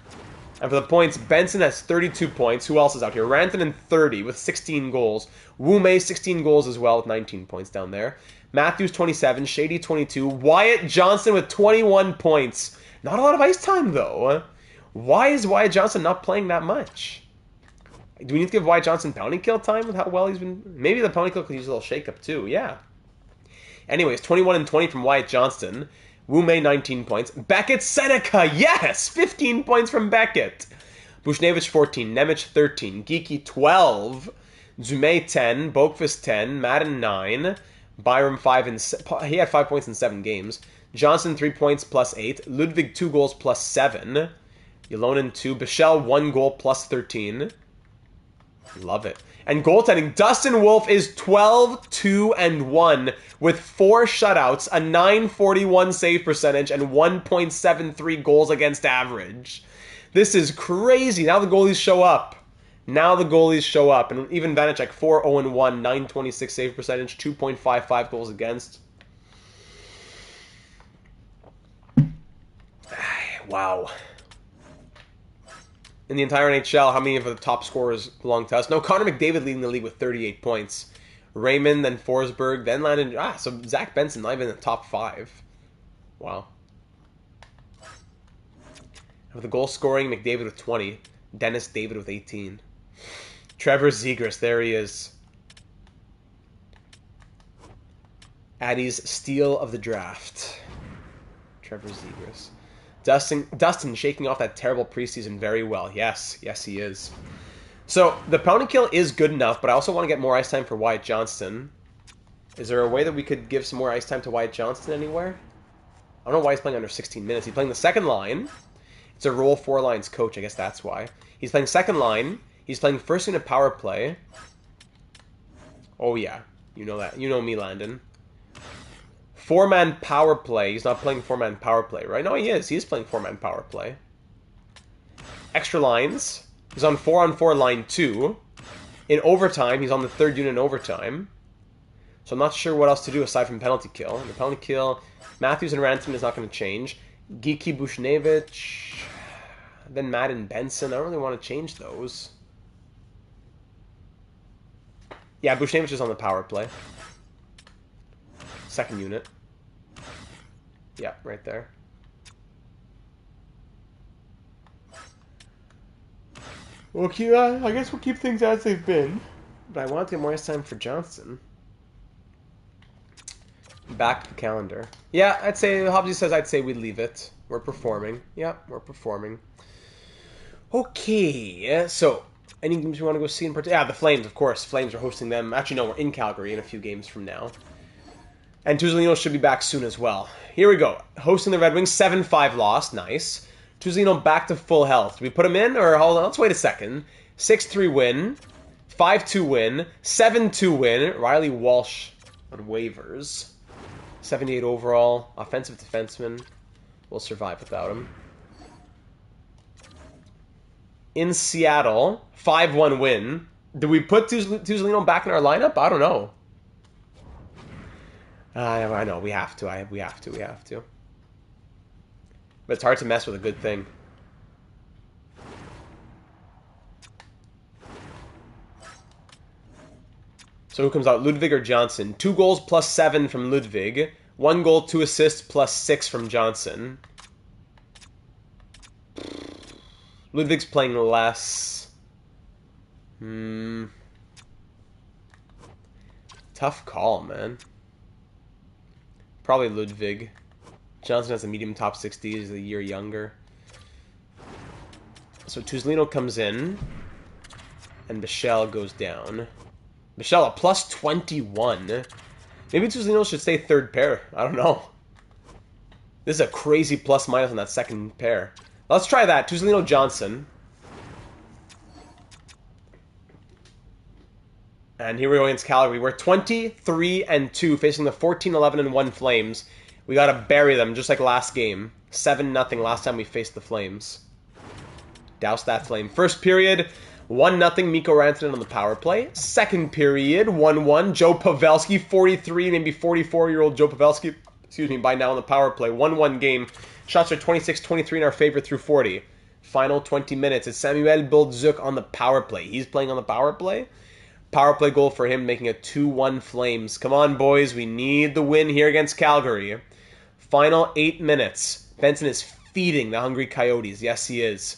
And for the points, Benson has 32 points. Who else is out here? Rantanen 30 with 16 goals. Wu Mei 16 goals as well with 19 points down there. Matthews 27, Shady 22, Wyatt Johnson with 21 points. Not a lot of ice time though. Why is Wyatt Johnson not playing that much? Do we need to give Wyatt Johnson penalty kill time with how well he's been? Maybe the penalty kill could use a little shake-up too, yeah. Anyways, 21 and 20 from Wyatt Johnston. Wu Mei 19 points. Beckett Seneca, yes! 15 points from Beckett. Bushnevich 14, Nemec 13, Geeky 12, Zumei 10, Boakfist 10, Madden 9, Byram 5 and he had 5 points in 7 games. Johnson 3 points plus 8, Ludwig 2 goals plus 7, Ylonen 2, Bichelle 1 goal plus 13. Love it. And goaltending, Dustin Wolf is 12-2-1 with 4 shutouts, a .941 save percentage, and 1.73 goals against average. This is crazy. Now the goalies show up. Now the goalies show up. And even Vanacek, 4-0-1, .926 save percentage, 2.55 goals against. Wow. In the entire NHL, how many of the top scorers belong to us? No, Connor McDavid leading the league with 38 points. Raymond, then Forsberg, then Landon. So Zach Benson not even in the top 5. Wow. With the goal scoring, McDavid with 20. Dennis David with 18. Trevor Zegras, there he is. Addie's steal of the draft. Trevor Zegras. Dustin shaking off that terrible preseason very well. Yes, he is. So, the penalty kill is good enough, but I also want to get more ice time for Wyatt Johnston. Is there a way that we could give some more ice time to Wyatt Johnston anywhere? I don't know why he's playing under 16 minutes. He's playing the second line. It's a roll 4 lines coach. I guess that's why. He's playing second line. He's playing first unit power play. Oh, yeah. You know that. You know me, Landon. 4-man power play. He's not playing 4-man power play, right? No, he is. He is playing 4-man power play. Extra lines. He's on 4-on-4 line 2. In overtime, he's on the 3rd unit in overtime. So I'm not sure what else to do aside from penalty kill. And the penalty kill, Matthews and Rantanen is not going to change. Geeky Bushnevich. Then Madden Benson. I don't really want to change those. Yeah, Bushnevich is on the power play. Second unit. Yeah, right there. Okay, I guess we'll keep things as they've been. But I want to get more ice time for Johnson. Back to the calendar. Yeah, I'd say, Hobbsy says I'd say we'd leave it. We're performing. Yeah, we're performing. Okay, so, any games you want to go see in particular? Yeah, the Flames, of course. Flames are hosting them. Actually, no, we're in Calgary in a few games from now. And Tuzolino should be back soon as well. Here we go. Hosting the Red Wings, 7-5 loss. Nice. Tuzolino back to full health. Do we put him in? Or hold on, let's wait a second. 6-3 win. 5-2 win. 7-2 win. Riley Walsh on waivers. 78 overall. Offensive defenseman. We'll survive without him. In Seattle, 5-1 win. Do we put Tuzolino back in our lineup? I don't know. I know, we have to. We have to. But it's hard to mess with a good thing. So who comes out? Ludwig or Johnson? 2 goals plus 7 from Ludwig. 1 goal, 2 assists plus 6 from Johnson. Ludwig's playing less. Tough call, man. Probably Ludwig. Johnson has a medium top 60. He's a year younger. So Tuzlino comes in. And Michelle goes down. Michelle, a plus 21. Maybe Tuzlino should stay third pair. I don't know. This is a crazy plus minus on that second pair. Let's try that. Tuzlino Johnson. And here we go against Calgary. We're 23-2 facing the 14-11-1 Flames. We gotta bury them just like last game. 7-0 last time we faced the Flames. Douse that flame. First period, 1-0 Mikko Rantanen on the power play. Second period, 1-1 Joe Pavelski, 43, maybe 44-year-old Joe Pavelski, excuse me, by now on the power play. 1-1 game. Shots are 26-23 in our favor through 40. Final 20 minutes. It's Samuel Bolduc on the power play. He's playing on the power play. Power play goal for him, making a 2-1 Flames. Come on, boys. We need the win here against Calgary. Final 8 minutes. Benson is feeding the hungry Coyotes. Yes, he is.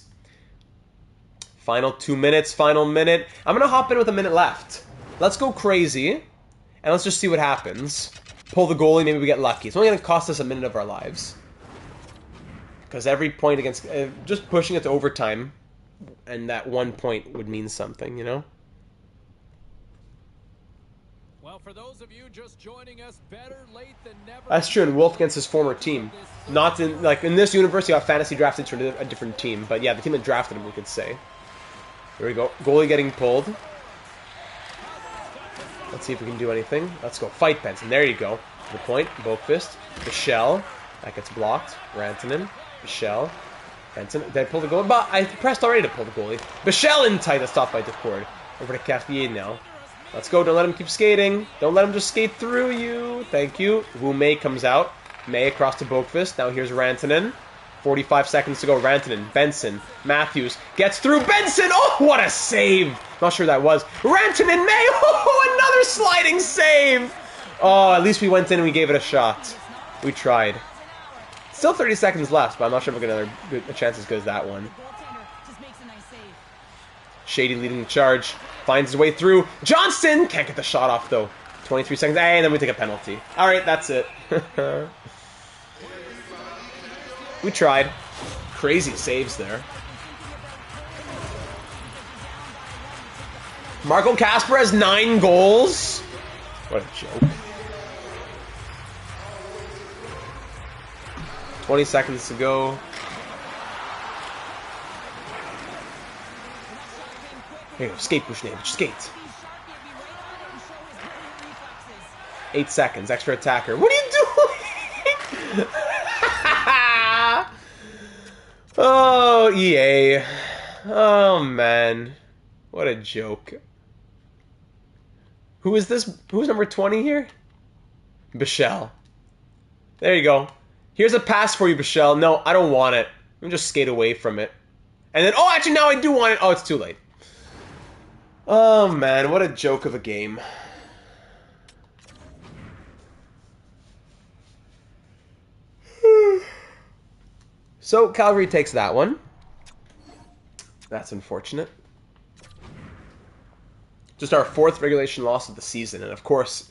Final 2 minutes. Final minute. I'm going to hop in with a minute left. Let's go crazy. And let's just see what happens. Pull the goalie. Maybe we get lucky. It's only going to cost us a minute of our lives. Because every point against... just pushing it to overtime. And that 1 point would mean something, you know? Well, for those of you just joining us, better late than never. That's true, and Wolf against his former team. Not in, like, in this universe, he got fantasy drafted to a different team. But yeah, the team that drafted him, we could say. Here we go. Goalie getting pulled. Let's see if we can do anything. Let's go. Fight Benson. There you go. The point. Boakfist. Michelle. That gets blocked. Rantanen. Michelle. Benson. Did I pull the goalie? But I pressed already to pull the goalie. Michelle in tight. That's stopped by Decord. Over to Cartier now. Let's go. Don't let him keep skating. Don't let him just skate through you. Thank you. Wu Mei comes out. May across to Boakfist. Now here's Rantanen. 45 seconds to go. Rantanen. Benson. Matthews. Gets through. Benson! Oh, what a save! Not sure that was. Rantanen. May! Oh, another sliding save! Oh, at least we went in and we gave it a shot. We tried. Still 30 seconds left, but I'm not sure if we're going to get a chance as good as that one. Shady leading the charge. Finds his way through. Johnson! Can't get the shot off, though. 23 seconds. And then we take a penalty. All right, that's it. We tried. Crazy saves there. Marco Kasper has 9 goals. What a joke. 20 seconds to go. Here you go. Skate, Bushnevich. Skate. 8 seconds. Extra attacker. What are you doing? Oh, EA. Oh, man. What a joke. Who is this? Who's number 20 here? Bichelle. There you go. Here's a pass for you, Bichelle. No, I don't want it. Let me just skate away from it. And then, oh, actually, now I do want it. Oh, it's too late. Oh, man, what a joke of a game. So, Calgary takes that one. That's unfortunate. Just our 4th regulation loss of the season, and of course,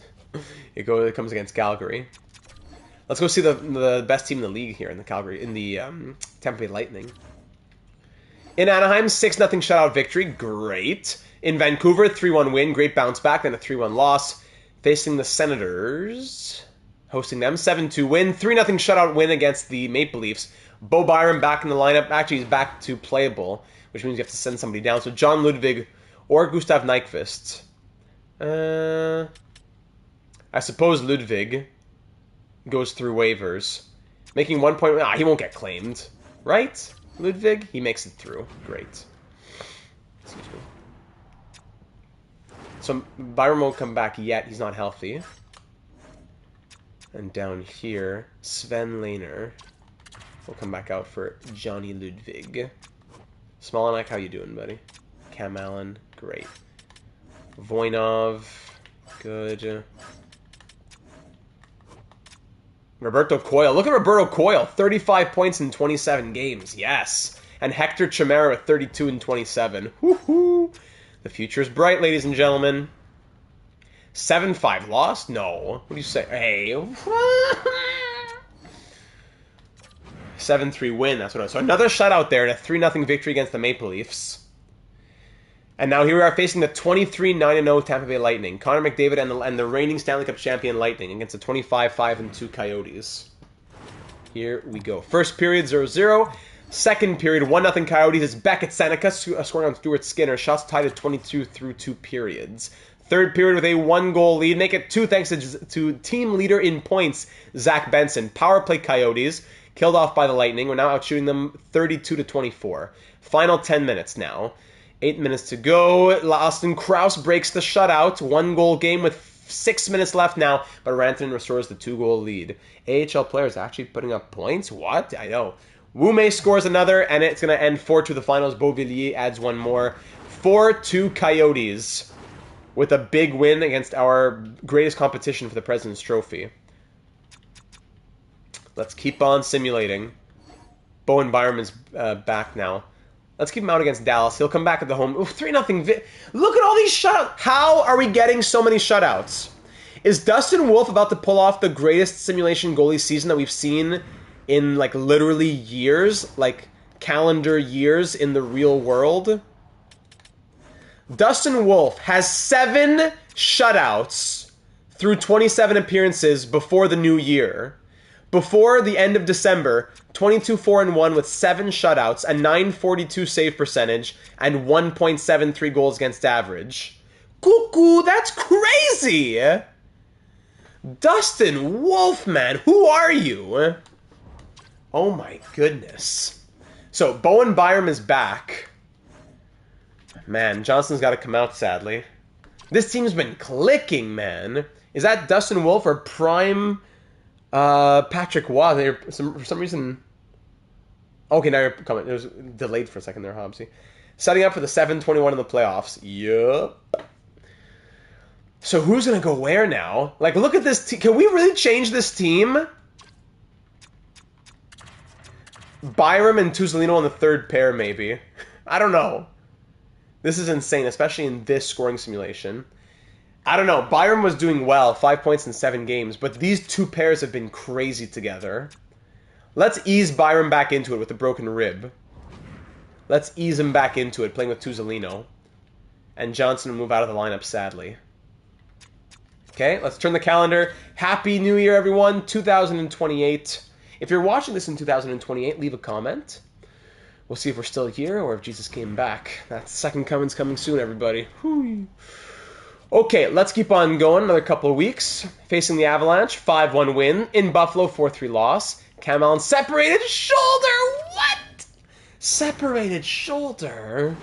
it comes against Calgary. Let's go see the best team in the league here in the Tampa Bay Lightning. In Anaheim, 6-0 shutout victory. Great. In Vancouver, 3-1 win. Great bounce back. Then a 3-1 loss. Facing the Senators. Hosting them. 7-2 win. 3-0 shutout win against the Maple Leafs. Bo Byram back in the lineup. Actually, he's back to playable, which means you have to send somebody down. So John Ludwig or Gustav Nyquist. I suppose Ludwig goes through waivers. Making 1 point. He won't get claimed. Right? Ludwig? He makes it through. Great. Excuse me. So Byram won't come back yet. He's not healthy. And down here, Sven Lehner will come back out for Johnny Ludwig. Smollenek, how you doing, buddy? Cam Allen, great. Voinov, good. Roberto Coyle. Look at Roberto Coyle. 35 points in 27 games. Yes. And Hector Chimera with 32 in 27. Woohoo! The future is bright, ladies and gentlemen. 7-5 lost? No. What do you say? Hey. 7-3 win. That's what it was. So another shutout there and a 3-0 victory against the Maple Leafs. And now here we are facing the 23-9-0 Tampa Bay Lightning. Connor McDavid and the reigning Stanley Cup champion Lightning against the 25-5-2 Coyotes. Here we go. First period, 0-0. Second period, 1-0 Coyotes. It's Beckett Seneca scoring on Stuart Skinner. Shots tied at 22 through 2 periods. Third period with a 1-goal lead. Make it 2 thanks to team leader in points, Zach Benson. Power play Coyotes. Killed off by the Lightning. We're now out shooting them 32-24. Final 10 minutes now. 8 minutes to go. Austin Krause breaks the shutout. 1-goal game with 6 minutes left now, but Rantanen restores the 2-goal lead. AHL players actually putting up points? What? I know. Wume scores another, and it's going to end 4-2 the finals. Beauvillier adds one more. 4-2 Coyotes with a big win against our greatest competition for the President's Trophy. Let's keep on simulating. Bowen Byram's back now. Let's keep him out against Dallas. He'll come back at the home. Ooh, 3-0. Look at all these shutouts. How are we getting so many shutouts? Is Dustin Wolf about to pull off the greatest simulation goalie season that we've seen in, like, literally years? Like, calendar years in the real world? Dustin Wolf has 7 shutouts through 27 appearances before the new year. Before the end of December, 22-4-1 with 7 shutouts, a .942 save percentage, and 1.73 goals against average. Cuckoo, that's crazy! Dustin Wolf, man, who are you? Oh my goodness. So, Bowen Byram is back. Man, Johnson's got to come out, sadly. This team's been clicking, man. Is that Dustin Wolf or prime... Patrick Waugh, for some reason... Okay, now you're coming. It was delayed for a second there, Hobbsy. Setting up for the 7-21 in the playoffs. Yup. So who's going to go where now? Like, look at this team. Can we really change this team? Byram and Tuzolino on the third pair, maybe. I don't know. This is insane, especially in this scoring simulation. I don't know. Byram was doing well, 5 points in 7 games, but these 2 pairs have been crazy together. Let's ease Byram back into it with a broken rib. Let's ease him back into it, playing with Tuzolino. And Johnson will move out of the lineup, sadly. Okay, let's turn the calendar. Happy New Year, everyone. 2028. If you're watching this in 2028, leave a comment. We'll see if we're still here or if Jesus came back. That second coming's coming soon, everybody. Whoo. Okay, let's keep on going. Another couple of weeks. Facing the Avalanche, 5-1 win. In Buffalo, 4-3 loss. Cam Allen separated shoulder. What? Separated shoulder?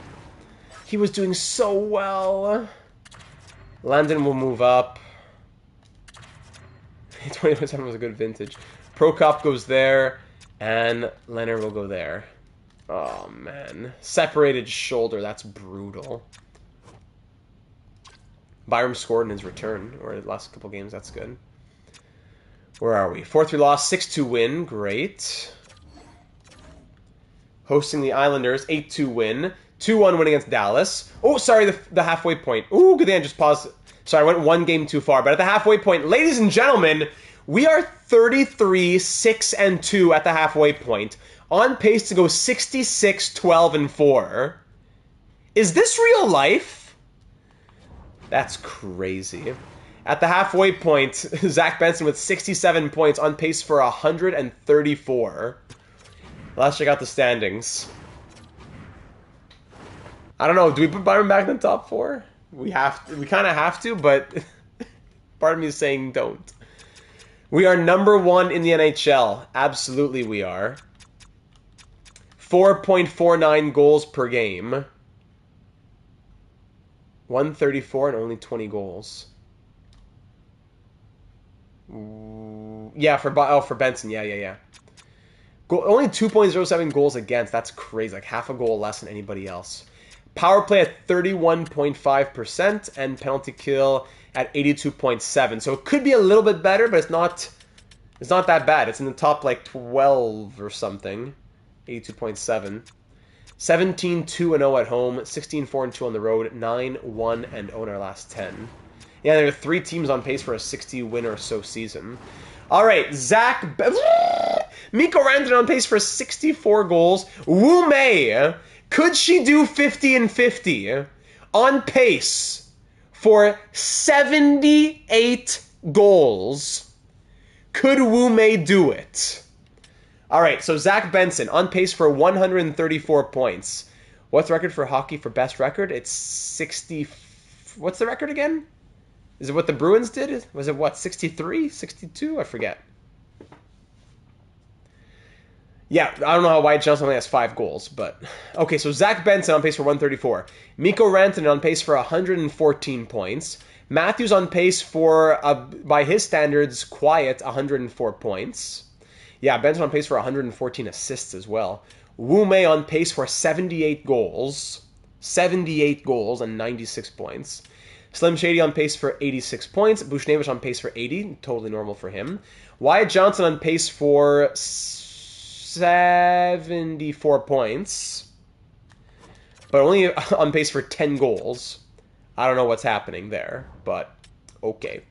He was doing so well. Landon will move up. 2027 was a good vintage. Prokop goes there, and Leonard will go there. Oh, man. Separated shoulder. That's brutal. Byram scored in his return, or the last couple games. That's good. Where are we? 4-3 loss, 6-2 win. Great. Hosting the Islanders, 8-2 win. 2-1 win against Dallas. Oh, sorry, the halfway point. Ooh, good thing I just paused. Sorry, I went one game too far. But at the halfway point, ladies and gentlemen, we are 33-6-2 at the halfway point. On pace to go 66-12-4. Is this real life? That's crazy. At the halfway point, Zach Benson with 67 points, on pace for 134. Let's check out the standings. I don't know, do we put Byron back in the top 4? We kind of have to, but part of me is saying don't. We are number 1 in the NHL. Absolutely we are. 4.49 goals per game. 134 and only 20 goals. Yeah, for Benson. Yeah. Only 2.07 goals against. That's crazy. Like half a goal less than anybody else. Power play at 31.5% and penalty kill at 82.7. So it could be a little bit better, but it's not that bad. It's in the top like 12 or something. 82.7. 17-2-0 at home, 16-4-2 on the road, 9-1-0 in our last 10. Yeah, there are 3 teams on pace for a 60 win or so season. All right, Mikko Rantanen on pace for 64 goals. Wu Mei, could she do 50 and 50? On pace for 78 goals. Could Wu Mei do it? All right, so Zach Benson on pace for 134 points. What's the record for hockey for best record? It's 60. What's the record again? Is it what the Bruins did? Was it what, 63? 62? I forget. Yeah, I don't know how Wyatt Johnson only has 5 goals, but... Okay, so Zach Benson on pace for 134. Mikko Rantanen on pace for 114 points. Matthews on pace for, by his standards, quiet 104 points. Yeah, Benson on pace for 114 assists as well. Wu Mei on pace for 78 goals. 78 goals and 96 points. Slim Shady on pace for 86 points. Bushnevich on pace for 80. Totally normal for him. Wyatt Johnson on pace for 74 points. But only on pace for 10 goals. I don't know what's happening there, but okay.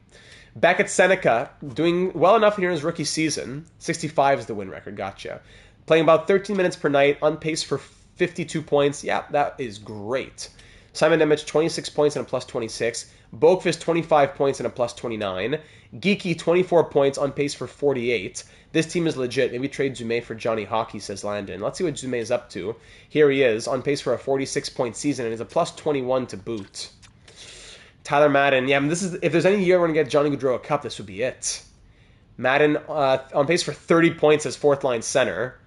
Back at Seneca, doing well enough here in his rookie season. 65 is the win record, gotcha. Playing about 13 minutes per night, on pace for 52 points. Yeah, that is great. Simon Nemec, 26 points and a plus 26. Boqvist, 25 points and a plus 29. Geeky, 24 points, on pace for 48. This team is legit. Maybe trade Zume for Johnny Hockey, says Landon. Let's see what Zume is up to. Here he is, on pace for a 46-point season, and is a plus 21 to boot. Tyler Madden, yeah, this is, if there's any year we're going to get Johnny Gaudreau a cup, this would be it. Madden on pace for 30 points as fourth-line center.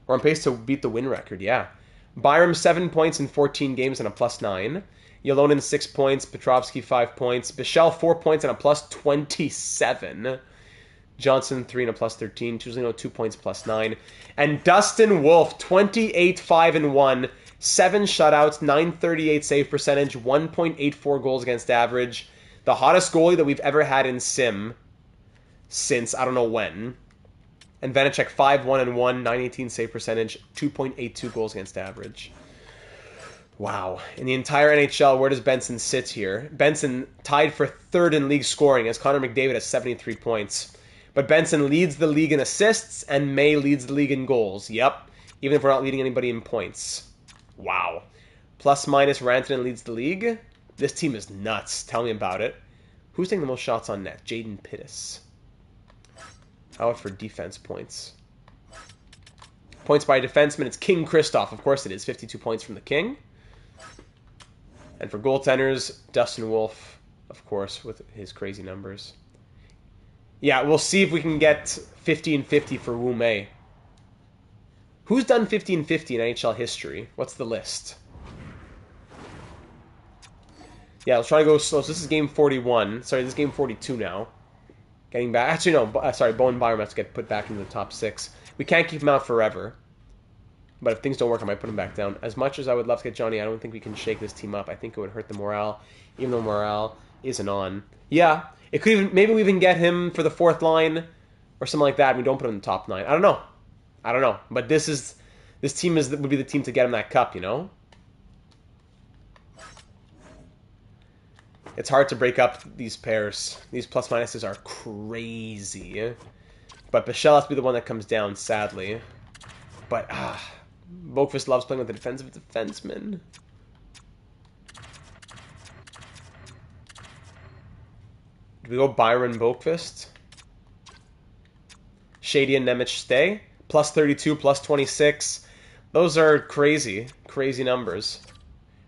Or on pace to beat the win record, yeah. Byram, 7 points in 14 games and a plus 9. Yolonen, 6 points. Petrovsky, 5 points. Bichelle, 4 points and a plus 27. Johnson, 3 and a plus 13. Tuzlino, 2 points, plus 9. And Dustin Wolf, 28, 5 and 1. 7 shutouts, 938 save percentage, 1.84 goals against average. The hottest goalie that we've ever had in Sim since I don't know when. And Vanacek 5-1 and 1, 918 save percentage, 2.82 goals against average. Wow. In the entire NHL, where does Benson sit here? Benson tied for 3rd in league scoring as Connor McDavid has 73 points. But Benson leads the league in assists and May leads the league in goals. Yep. Even if we're not leading anybody in points. Wow. Plus minus Rantanen leads the league. This team is nuts. Tell me about it. Who's taking the most shots on net? Jaden Pittis. How about for defense points? Points by defenseman, it's King Kristoff. Of course it is. 52 points from the King. And for goaltenders, Dustin Wolf, of course, with his crazy numbers. Yeah, we'll see if we can get 50-50 for Wu Mei. Who's done 50-50 in NHL history? What's the list? Yeah, let's try to go slow. So this is game 41. Sorry, this is game 42 now. Getting back. Actually, no. Sorry, Bowen Byram has to get put back into the top 6. We can't keep him out forever. But if things don't work, I might put him back down. As much as I would love to get Johnny, I don't think we can shake this team up. I think it would hurt the morale, even though morale isn't on. Yeah, it could even, maybe we even get him for the 4th line or something like that. And we don't put him in the top 9. I don't know. But this team would be the team to get him that cup, you know? It's hard to break up these pairs. These plus minuses are crazy. But Bichelle has to be the one that comes down, sadly. But, Boqvist loves playing with the defensive defenseman. Do we go Byron Boqvist? Shady and Nemec stay? Plus 32, plus 26. Those are crazy. Crazy numbers.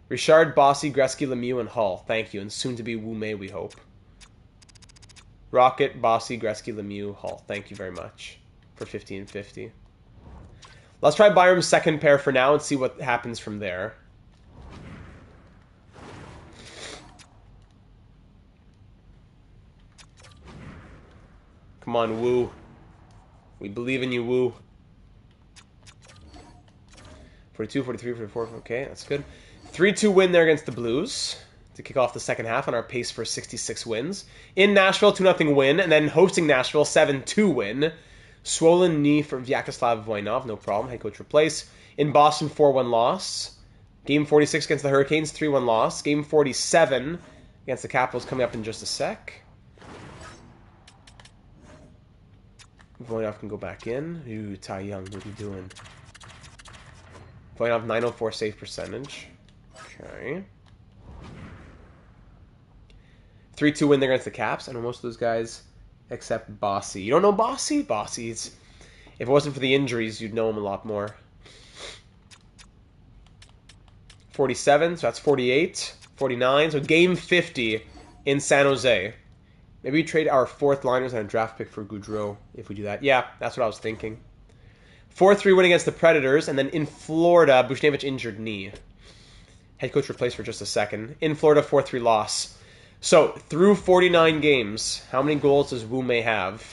Richard, Bossy, Gretzky, Lemieux, and Hull. Thank you. And soon to be Wu Mei, we hope. Rocket, Bossy, Gretzky, Lemieux, Hull. Thank you very much for 50-50. Let's try Byram's second pair for now and see what happens from there. Come on, Wu. We believe in you, Wu. 42, 43, 44. Okay, that's good. 3-2 win there against the Blues to kick off the second half on our pace for 66 wins. In Nashville, 2-0 win, and then hosting Nashville, 7-2 win. Swollen knee for Vyacheslav Voinov, no problem. Head coach replace. In Boston, 4-1 loss. Game 46 against the Hurricanes, 3-1 loss. Game 47 against the Capitals coming up in just a sec. Voinov can go back in. Ooh, Ty Young, what are you doing? Voinov 904 save percentage. Okay. 3-2 win there against the Caps. I know most of those guys except Bossy. You don't know Bossy? Bossy's. If it wasn't for the injuries, you'd know him a lot more. 47, so that's 48. 49, so game 50 in San Jose. Maybe we trade our fourth liners and a draft pick for Goudreau if we do that. Yeah, that's what I was thinking. 4-3 win against the Predators, and then in Florida, Buchnevich injured knee. Head coach replaced for just a second. In Florida, 4-3 loss. So, through 49 games, how many goals does Wu Mei have?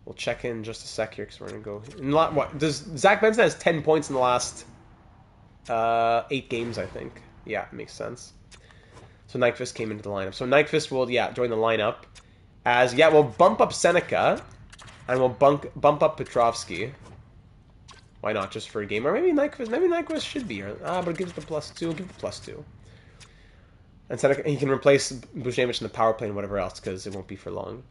We'll check in just a sec here because we're going to go... What does Zach Benson has 10 points in the last 8 games, I think. Yeah, it makes sense. So Nyquist came into the lineup. So Nyquist will, join the lineup. We'll bump up Seneca, and we'll bump up Petrovsky. Why not, just for a game? Or maybe Nyquist should be here. But it gives the +2. Give the +2. And Seneca, he can replace Buchnevich in the power play and whatever else, because it won't be for long.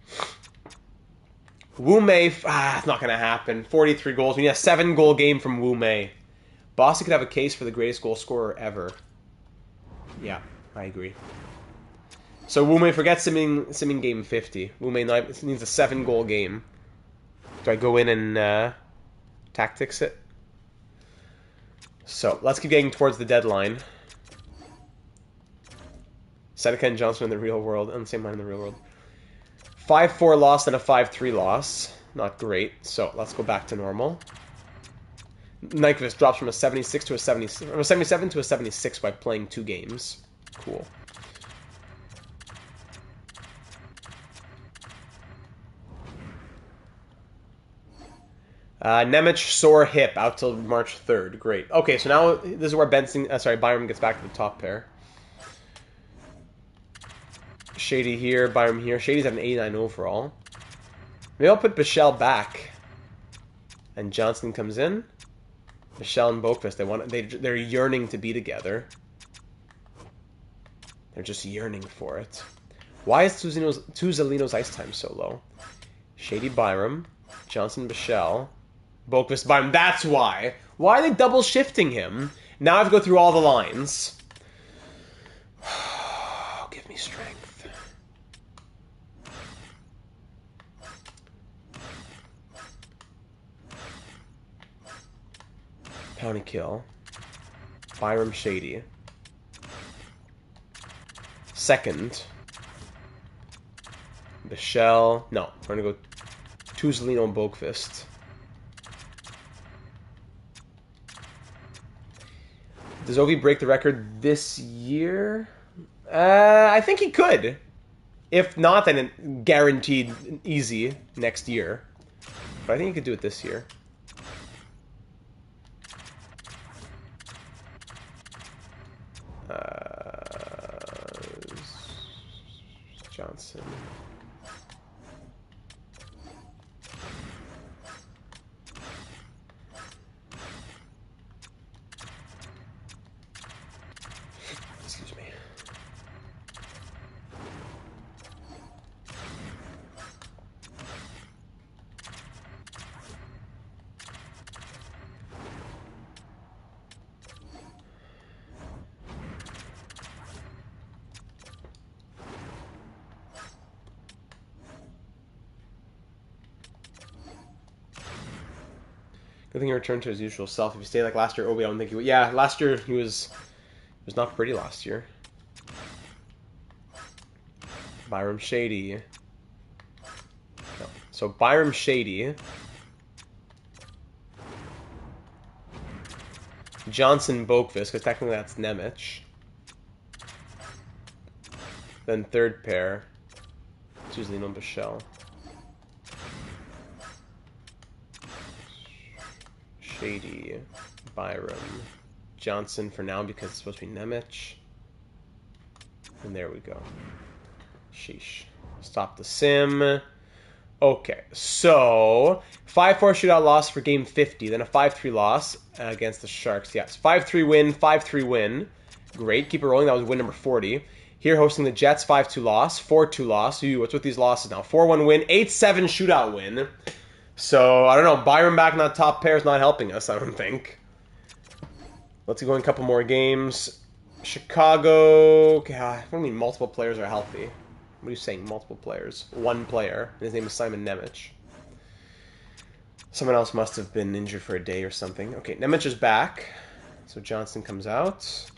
Wu Mei, it's not going to happen. 43 goals. We need a 7-goal game from Wu Mei. Bossy could have a case for the greatest goal scorer ever. Yeah, I agree. So Wu Mei, forget simming game 50. Wu Mei needs a 7-goal game. Do I go in and tactics it? So, let's keep getting towards the deadline. Seneca and Johnson in the real world, on the same line in the real world. 5-4 loss and a 5-3 loss. Not great, so let's go back to normal. Nyquist drops from a 76 to a 70, from a 77 to a 76 by playing 2 games. Cool. Nemec sore hip out till March 3rd. Great. Okay, so now this is where Byram gets back to the top pair. Shady here, Byram here. Shady's at an 89 overall. Maybe I'll put Bichelle back. And Johnson comes in. Bichelle and Boqvist, they're yearning to be together. They're just yearning for it. Why is Tuzolino's ice time so low? Shady Byram, Johnson Bichelle, Boqvist Byram. That's why. Why are they double shifting him? Now I have to go through all the lines. Give me strength. Pound and kill. Byram Shady. Second. Bichelle. No, we're going to go Tuzolino and Boqvist. Does Ovi break the record this year? I think he could. If not, then guaranteed easy next year. But I think he could do it this year. Johnson. Excuse me. Good thing he returned to his usual self. If he stayed like last year, Obi, I don't think he would. Yeah, last year he was not pretty last year. Byram Shady. No. So Byram Shady. Johnson Boqvist, because technically that's Nemec. Then third pair. Tuzolino Bichelle. Shady, Byram, Johnson for now because it's supposed to be Nemec. And there we go. Sheesh. Stop the sim. Okay, so 5-4 shootout loss for game 50, then a 5-3 loss against the Sharks. Yes, 5-3 win, 5-3 win. Great, keep it rolling. That was win number 40. Here hosting the Jets, 5-2 loss, 4-2 loss. Ooh, what's with these losses now? 4-1 win, 8-7 shootout win. So, I don't know. Byron back in that top pair is not helping us, I don't think. Let's go in a couple more games. Chicago... God, what do you mean multiple players are healthy? What are you saying, multiple players? One player. And his name is Simon Nemec. Someone else must have been injured for a day or something. Okay, Nemec is back. So Johnson comes out.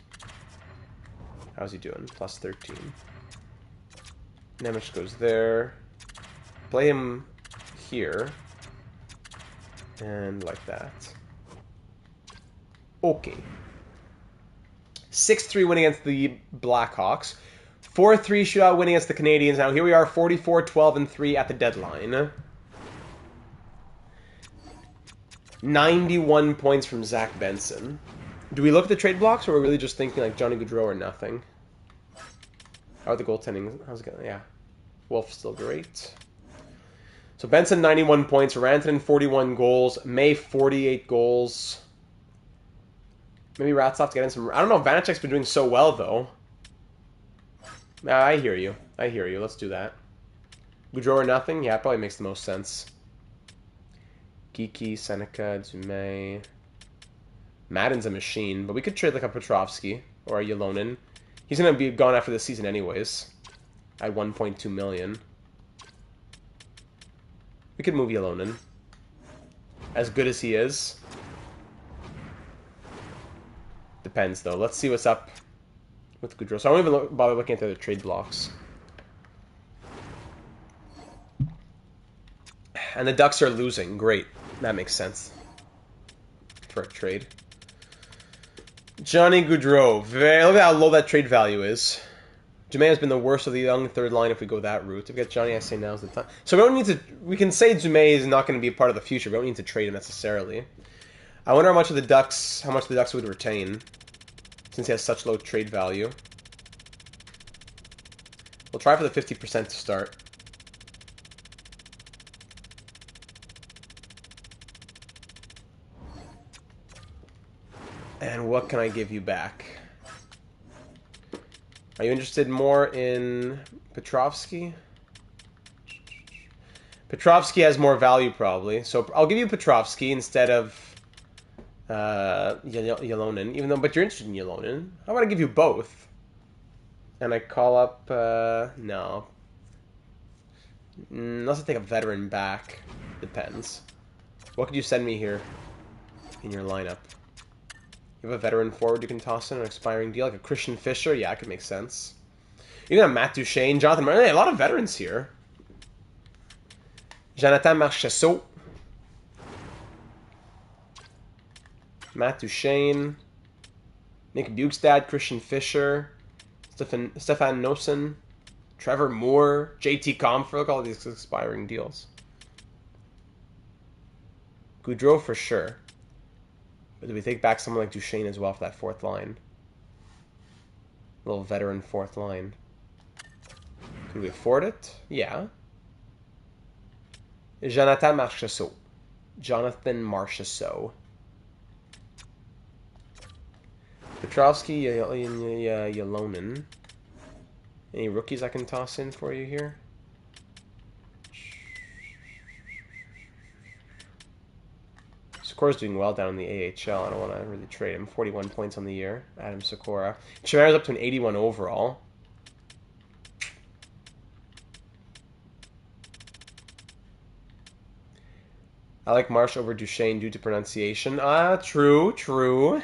How's he doing? Plus 13. Nemec goes there. Play him here. And like that. Okay. 6-3 win against the Blackhawks. 4-3 shootout win against the Canadiens. Now here we are, 44-12-3 at the deadline. 91 points from Zach Benson. Do we look at the trade blocks, or are we really just thinking like Johnny Gaudreau or nothing? How are the goaltending? How's it going? Yeah. Wolf's still great. So Benson, 91 points. Rantanen, 41 goals. May, 48 goals. Maybe Ratzlaff to get in some... I don't know. Vanacek's been doing so well, though. I hear you. I hear you. Let's do that. Gaudreau or nothing? Yeah, it probably makes the most sense. Geeky, Seneca, Dume. Madden's a machine, but we could trade like a Petrovsky or a Ylonen. He's going to be gone after the season anyways. At 1.2 million. We could move Ylonen. As good as he is. Depends, though. Let's see what's up with Gaudreau. So I won't even bother looking at the other trade blocks. And the Ducks are losing. Great. That makes sense. For a trade. Johnny Gaudreau. Look at how low that trade value is. Dume has been the worst of the young third line if we go that route. If we get Johnny, I say now's the time. So we don't need to... We can say Dume is not going to be a part of the future. We don't need to trade him necessarily. I wonder how much the Ducks would retain. Since he has such low trade value. We'll try for the 50% to start. And what can I give you back? Are you interested more in Petrovsky? Petrovsky has more value, probably. So I'll give you Petrovsky instead of Ylonen. Even though, but you're interested in Ylonen. How about I give you both? And I call up... no. Unless I take a veteran back. Depends. What could you send me here in your lineup? You have a veteran forward you can toss in an expiring deal, like a Christian Fischer? Yeah, it could make sense. You got Matt Duchene, Jonathan Martin. Hey, a lot of veterans here. Jonathan Marchessault. Matt Duchene. Nick Bukestad, Christian Fischer. Stefan Nosen. Trevor Moore. JT Comfer. Look at all these expiring deals. Gaudreau for sure. But do we take back someone like Duchene as well for that fourth line? A little veteran fourth line. Could we afford it? Yeah. Jonathan Marchessault. Jonathan Marchessault. Petrovsky, Ylonen. Any rookies I can toss in for you here? Sikora's doing well down in the AHL. I don't want to really trade him. 41 points on the year. Adam Sikora. Chimera's up to an 81 overall. I like Marsh over Duchene due to pronunciation. True.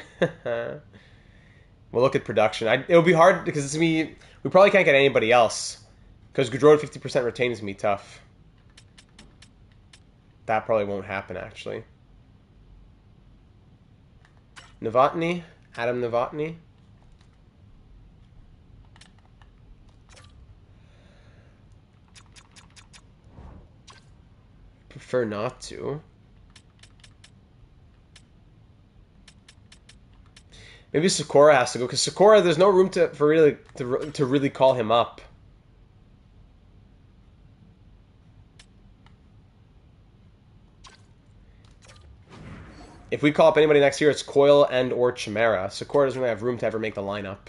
We'll look at production. It'll be hard because it's me. We probably can't get anybody else. Because Gaudreau at 50% retain is me tough. That probably won't happen, actually. Novotny, Adam Novotny. Prefer not to. Maybe Sikora has to go because Sikora, there's no room to really call him up. If we call up anybody next year, it's Coyle and or Chimera. Sikora doesn't really have room to ever make the lineup.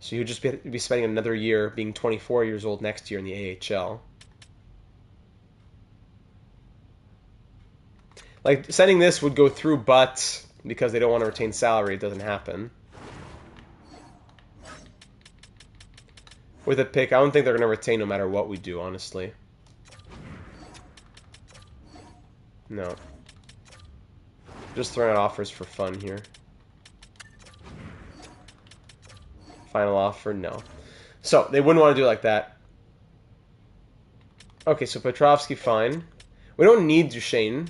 So he would just be spending another year being 24 years old next year in the AHL. Like, sending this would go through, but because they don't want to retain salary, it doesn't happen. With a pick, I don't think they're going to retain no matter what we do, honestly. No. Just throwing out offers for fun here. Final offer, no. So, they wouldn't want to do it like that. Okay, so Petrovsky, fine. We don't need Duchesne.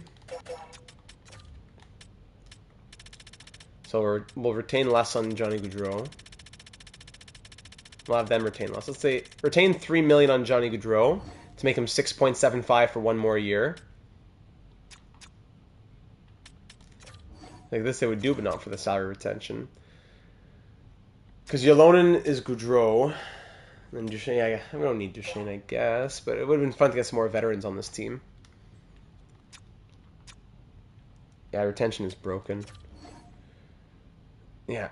So we'll retain less on Johnny Gaudreau. We'll have them retain less. Let's say retain $3 million on Johnny Gaudreau to make him 6.75 for one more year. Like this they would do, but not for the salary retention. Because Ylonen is Gaudreau. And Duchesne, yeah, we don't need Duchesne, I guess. But it would have been fun to get some more veterans on this team. Yeah, retention is broken. Yeah.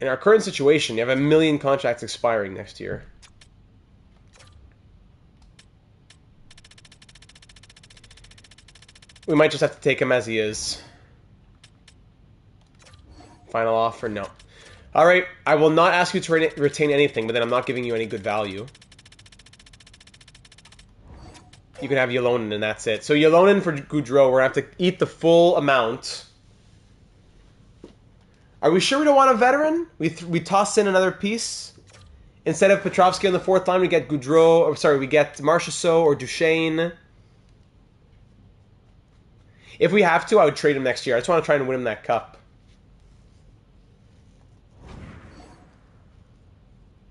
In our current situation, you have 1 million contracts expiring next year. We might just have to take him as he is. Final offer, no. Alright, I will not ask you to retain anything, but then I'm not giving you any good value. You can have Ylonen, and that's it. So Ylonen for Gaudreau, we're going to have to eat the full amount. Are we sure we don't want a veteran? We toss in another piece? Instead of Petrovsky on the fourth line, we get Gaudreau, or sorry, we get Marchessault or Duchesne. If we have to, I would trade him next year. I just want to try and win him that cup.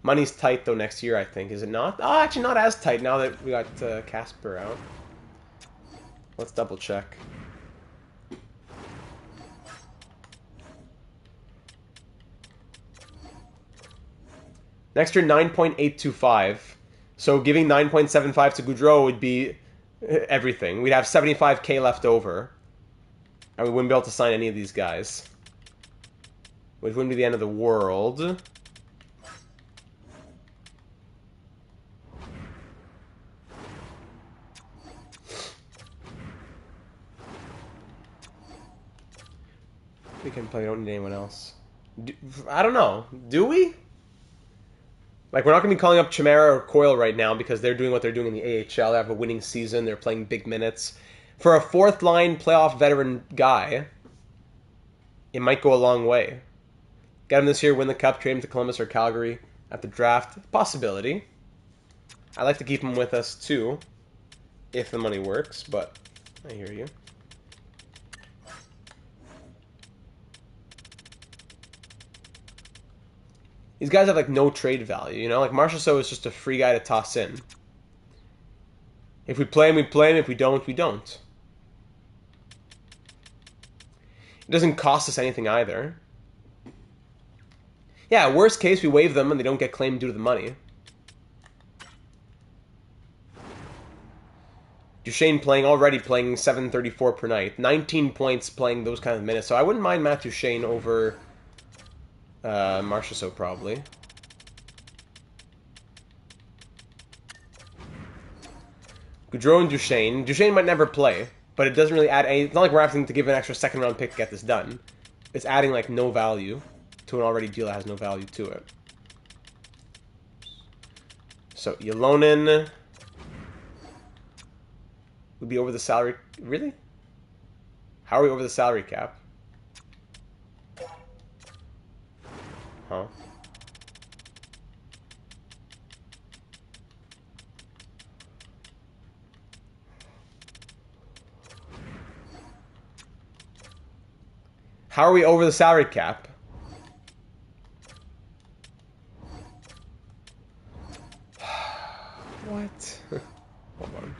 Money's tight, though, next year, I think. Is it not? Oh, actually not as tight now that we got Casper out. Let's double check. Next year, 9.825. So giving 9.75 to Gaudreau would be everything. We'd have 75K left over. And we wouldn't be able to sign any of these guys. Which wouldn't be the end of the world. We can play, we don't need anyone else. I don't know. Do we? Like, we're not going to be calling up Chimera or Coyle right now because they're doing what they're doing in the AHL. They have a winning season. They're playing big minutes. For a fourth-line playoff veteran guy, it might go a long way. Get him this year, win the cup, trade him to Columbus or Calgary at the draft. Possibility. I like to keep him with us, too, if the money works, but I hear you. These guys have, like, no trade value, you know? Like, Marchessault is just a free guy to toss in. If we play him, we play him. If we don't, we don't. It doesn't cost us anything either. Yeah, worst case, we waive them and they don't get claimed due to the money. Duchesne already playing 734 per night. 19 points playing those kind of minutes. So I wouldn't mind Matt Duchesne over Marchessault probably. Gaudreau and Duchesne. Duchesne might never play, but it doesn't really add any. It's not like we're having to give an extra second round pick to get this done. It's adding like no value to an already deal that has no value to it. So Ylonen would be over the salary. Really? How are we over the salary cap? Huh? How are we over the salary cap? What? Hold on.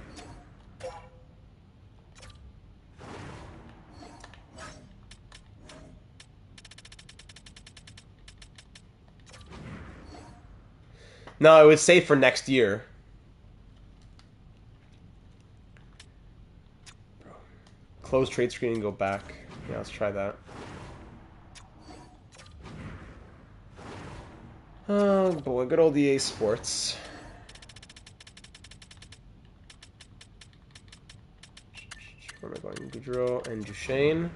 No, I would say for next year. Close trade screen and go back. Yeah, let's try that. Oh boy, good old EA Sports. Where am I going? Goudreau and Duchesne.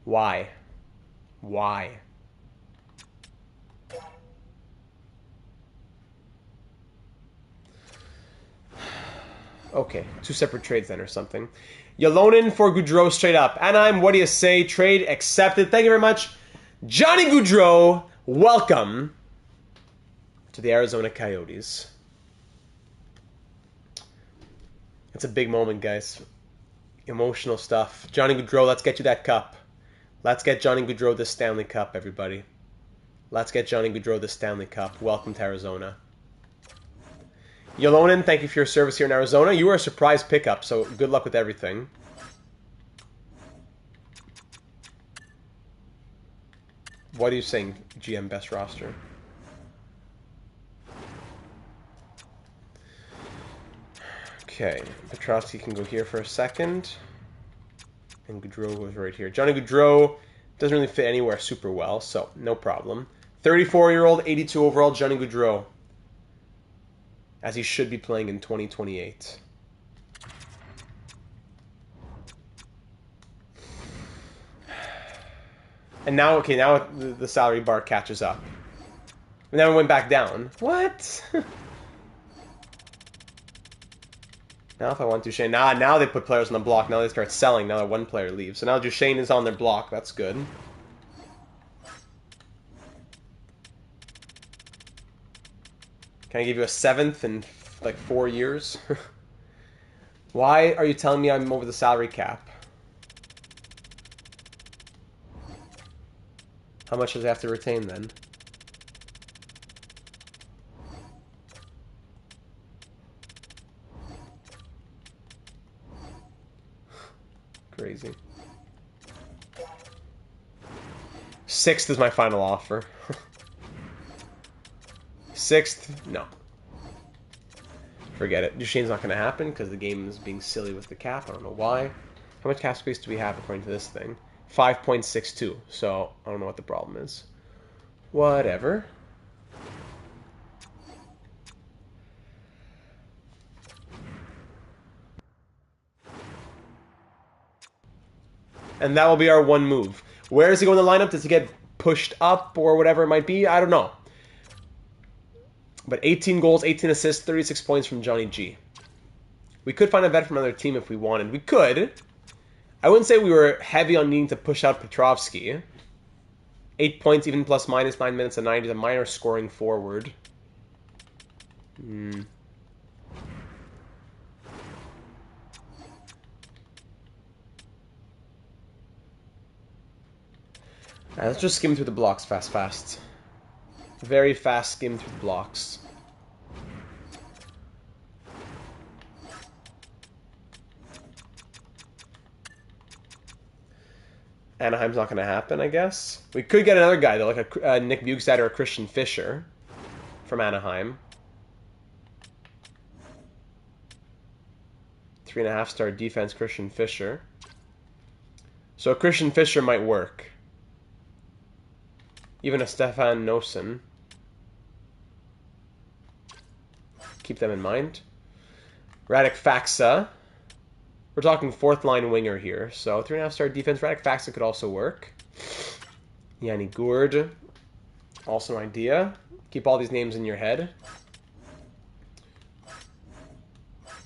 Why? Why? Okay, 2 separate trades then or something. Yolonen for Goudreau straight up. Anaheim, what do you say? Trade accepted. Thank you very much. Johnny Goudreau, welcome to the Arizona Coyotes. It's a big moment, guys. Emotional stuff. Johnny Goudreau, let's get you that cup. Let's get Johnny Goudreau the Stanley Cup, everybody. Let's get Johnny Goudreau the Stanley Cup. Welcome to Arizona. Yolonen, thank you for your service here in Arizona. You were a surprise pickup, so good luck with everything. What are you saying, GM best roster? Okay, Petrovsky can go here for a second. And Goudreau goes right here. Johnny Goudreau doesn't really fit anywhere super well, so no problem. 34-year-old, 82 overall, Johnny Goudreau. As he should be playing in 2028. And now, okay, now the salary bar catches up. And then it went back down. What? Now if I want Duchesne, now they put players on the block. Now they start selling. Now that one player leaves. So now Duchesne is on their block. That's good. Can I give you a 7th in like 4 years? Why are you telling me I'm over the salary cap? How much does he have to retain then? Crazy. 6th is my final offer. 6th, no. Forget it. Duchesne's not going to happen because the game is being silly with the cap. I don't know why. How much cap space do we have according to this thing? 5.62. So I don't know what the problem is. Whatever. And that will be our one move. Where does he go in the lineup? Does he get pushed up or whatever it might be? I don't know. But 18 goals, 18 assists, 36 points from Johnny G. We could find a vet from another team if we wanted. We could. I wouldn't say we were heavy on needing to push out Petrovsky. 8 points, even plus minus 9 minutes a night. He's a minor scoring forward. Let's just skim through the blocks fast. Very fast skim through the blocks. Anaheim's not going to happen, I guess. We could get another guy, though, like a Nick Bukestad or a Christian Fischer from Anaheim. 3.5-star defense, Christian Fischer. So a Christian Fischer might work. Even a Stefan Noesen. Keep them in mind. Radek Faksa. We're talking 4th-line winger here. So 3.5-star defense. Radek Faksa could also work. Yanni Gourde. Also an idea. Keep all these names in your head.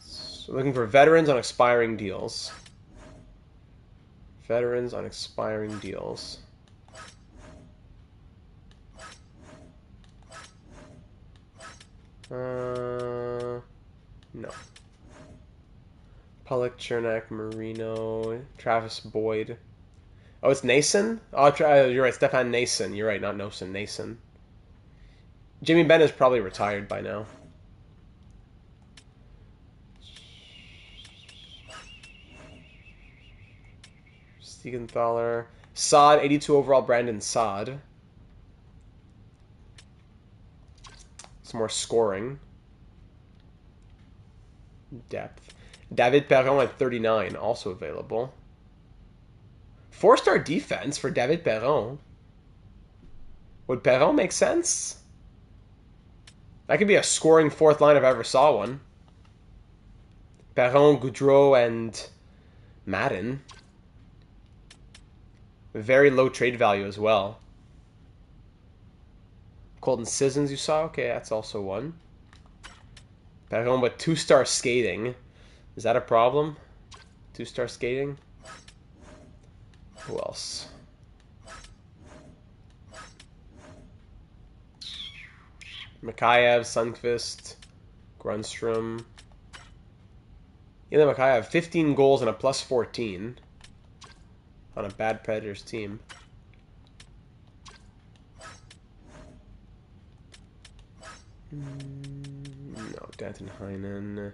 So looking for veterans on expiring deals. Veterans on expiring deals. No. Pollock, Chernak, Marino, Travis Boyd. Oh, it's Nason? Oh, you're right, Stefan Nason. You're right, not Nosen, Nason. Jimmy Benn is probably retired by now. Siegenthaler. Saad, 82 overall, Brandon Saad. Some more scoring. Depth. David Perron at 39, also available. 4-star defense for David Perron. Would Perron make sense? That could be a scoring fourth line if I ever saw one. Perron, Goudreau, and Madden. Very low trade value as well. Colton Sissons you saw? Okay, that's also one. Perron, but 2-star skating. Is that a problem? 2-star skating? Who else? Mikheyev, Sundqvist, Grunstrom. Ilya Mikheyev, 15 goals and a plus 14 on a bad Predators team. No, Danton Heinen.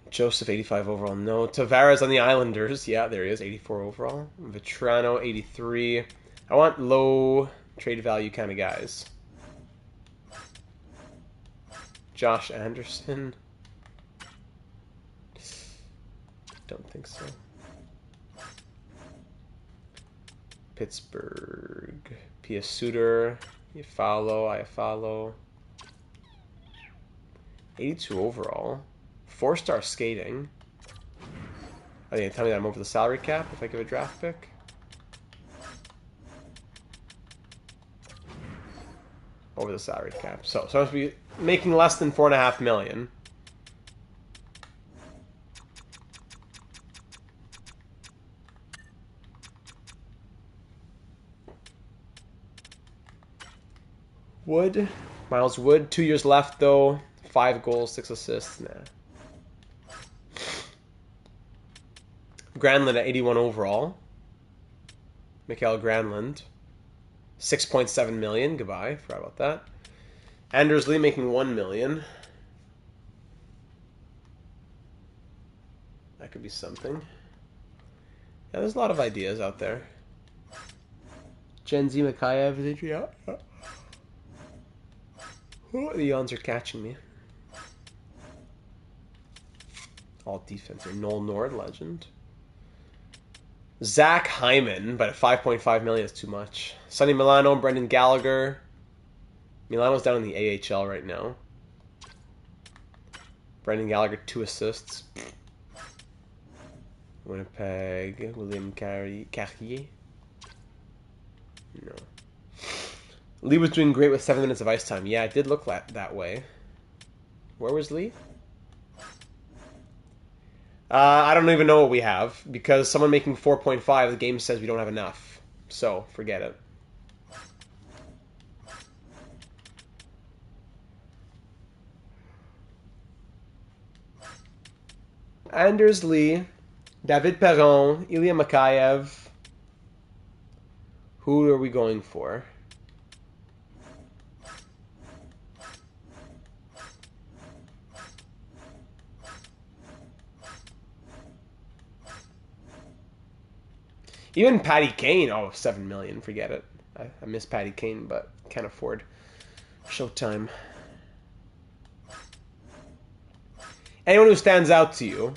Joseph, 85 overall. No. Tavares on the Islanders. Yeah, there he is, 84 overall. Vetrano, 83. I want low trade value kind of guys. Josh Anderson. Don't think so. Pittsburgh. Pia Suter. I follow. 82 overall. 4-star skating. Are they gonna tell me that I'm over the salary cap if I give a draft pick? Over the salary cap. So I must be making less than $4.5 million. Wood. Miles Wood. 2 years left though. 5 goals, 6 assists. Nah. Granlund at 81 overall. Mikael Granlund. 6.7 million. Goodbye. Forgot about that. Anders Lee making $1 million. That could be something. Yeah, there's a lot of ideas out there. Gen Z Mikheyev is injured out. Oh, the yawns are catching me. All defense. Noel Nord, legend. Zach Hyman, but at 5.5 million is too much. Sonny Milano, Brendan Gallagher. Milano's down in the AHL right now. Brendan Gallagher, 2 assists. Winnipeg, William Carrier. No. Lee was doing great with 7 minutes of ice time. Yeah, it did look that way. Where was Lee? I don't even know what we have, because someone making 4.5, the game says we don't have enough. So, forget it. Anders Lee, David Perron, Ilya Mikheyev. Who are we going for? Even Patty Kane, oh, 7 million, forget it. I miss Patty Kane, but can't afford Showtime. Anyone who stands out to you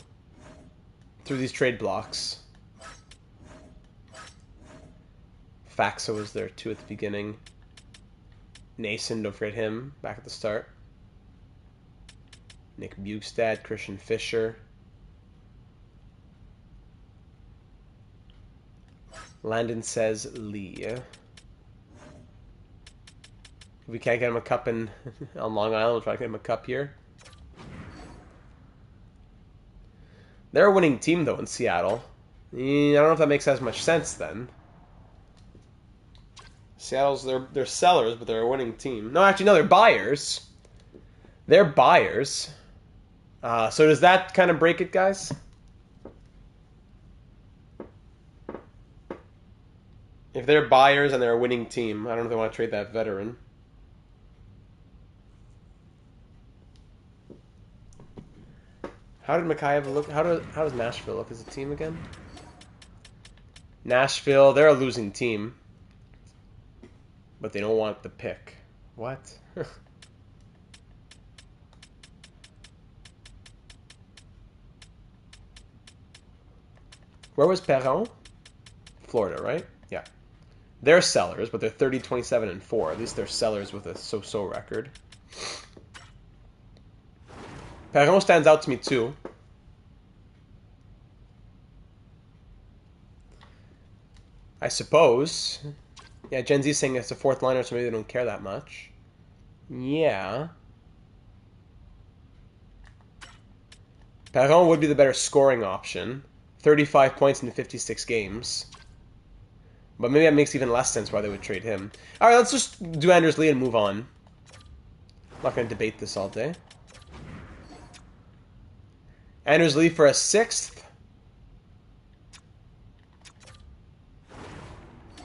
through these trade blocks. Faxa was there too at the beginning. Nason, don't forget him, back at the start. Nick Bukestad, Christian Fischer. Landon says Lee. If we can't get him a cup on Long Island, we'll try to get him a cup here. They're a winning team, though, in Seattle. I don't know if that makes as much sense, then. Seattle's, they're sellers, but they're a winning team. No, actually, no, they're buyers. They're buyers. So does that kind of break it, guys? If they're buyers and they're a winning team, I don't know if they want to trade that veteran. How did Mikheyev look? How does Nashville look as a team again? Nashville, they're a losing team. But they don't want the pick. What? Where was Perron? Florida, right? Yeah. They're sellers, but they're 30, 27, and 4. At least they're sellers with a so-so record. Perron stands out to me too. I suppose. Yeah, Gen Z's saying it's a fourth liner, so maybe they don't care that much. Yeah. Perron would be the better scoring option. 35 points in 56 games. But maybe that makes even less sense why they would trade him. Alright, let's just do Anders Lee and move on. I'm not going to debate this all day. Anders Lee for a 6th.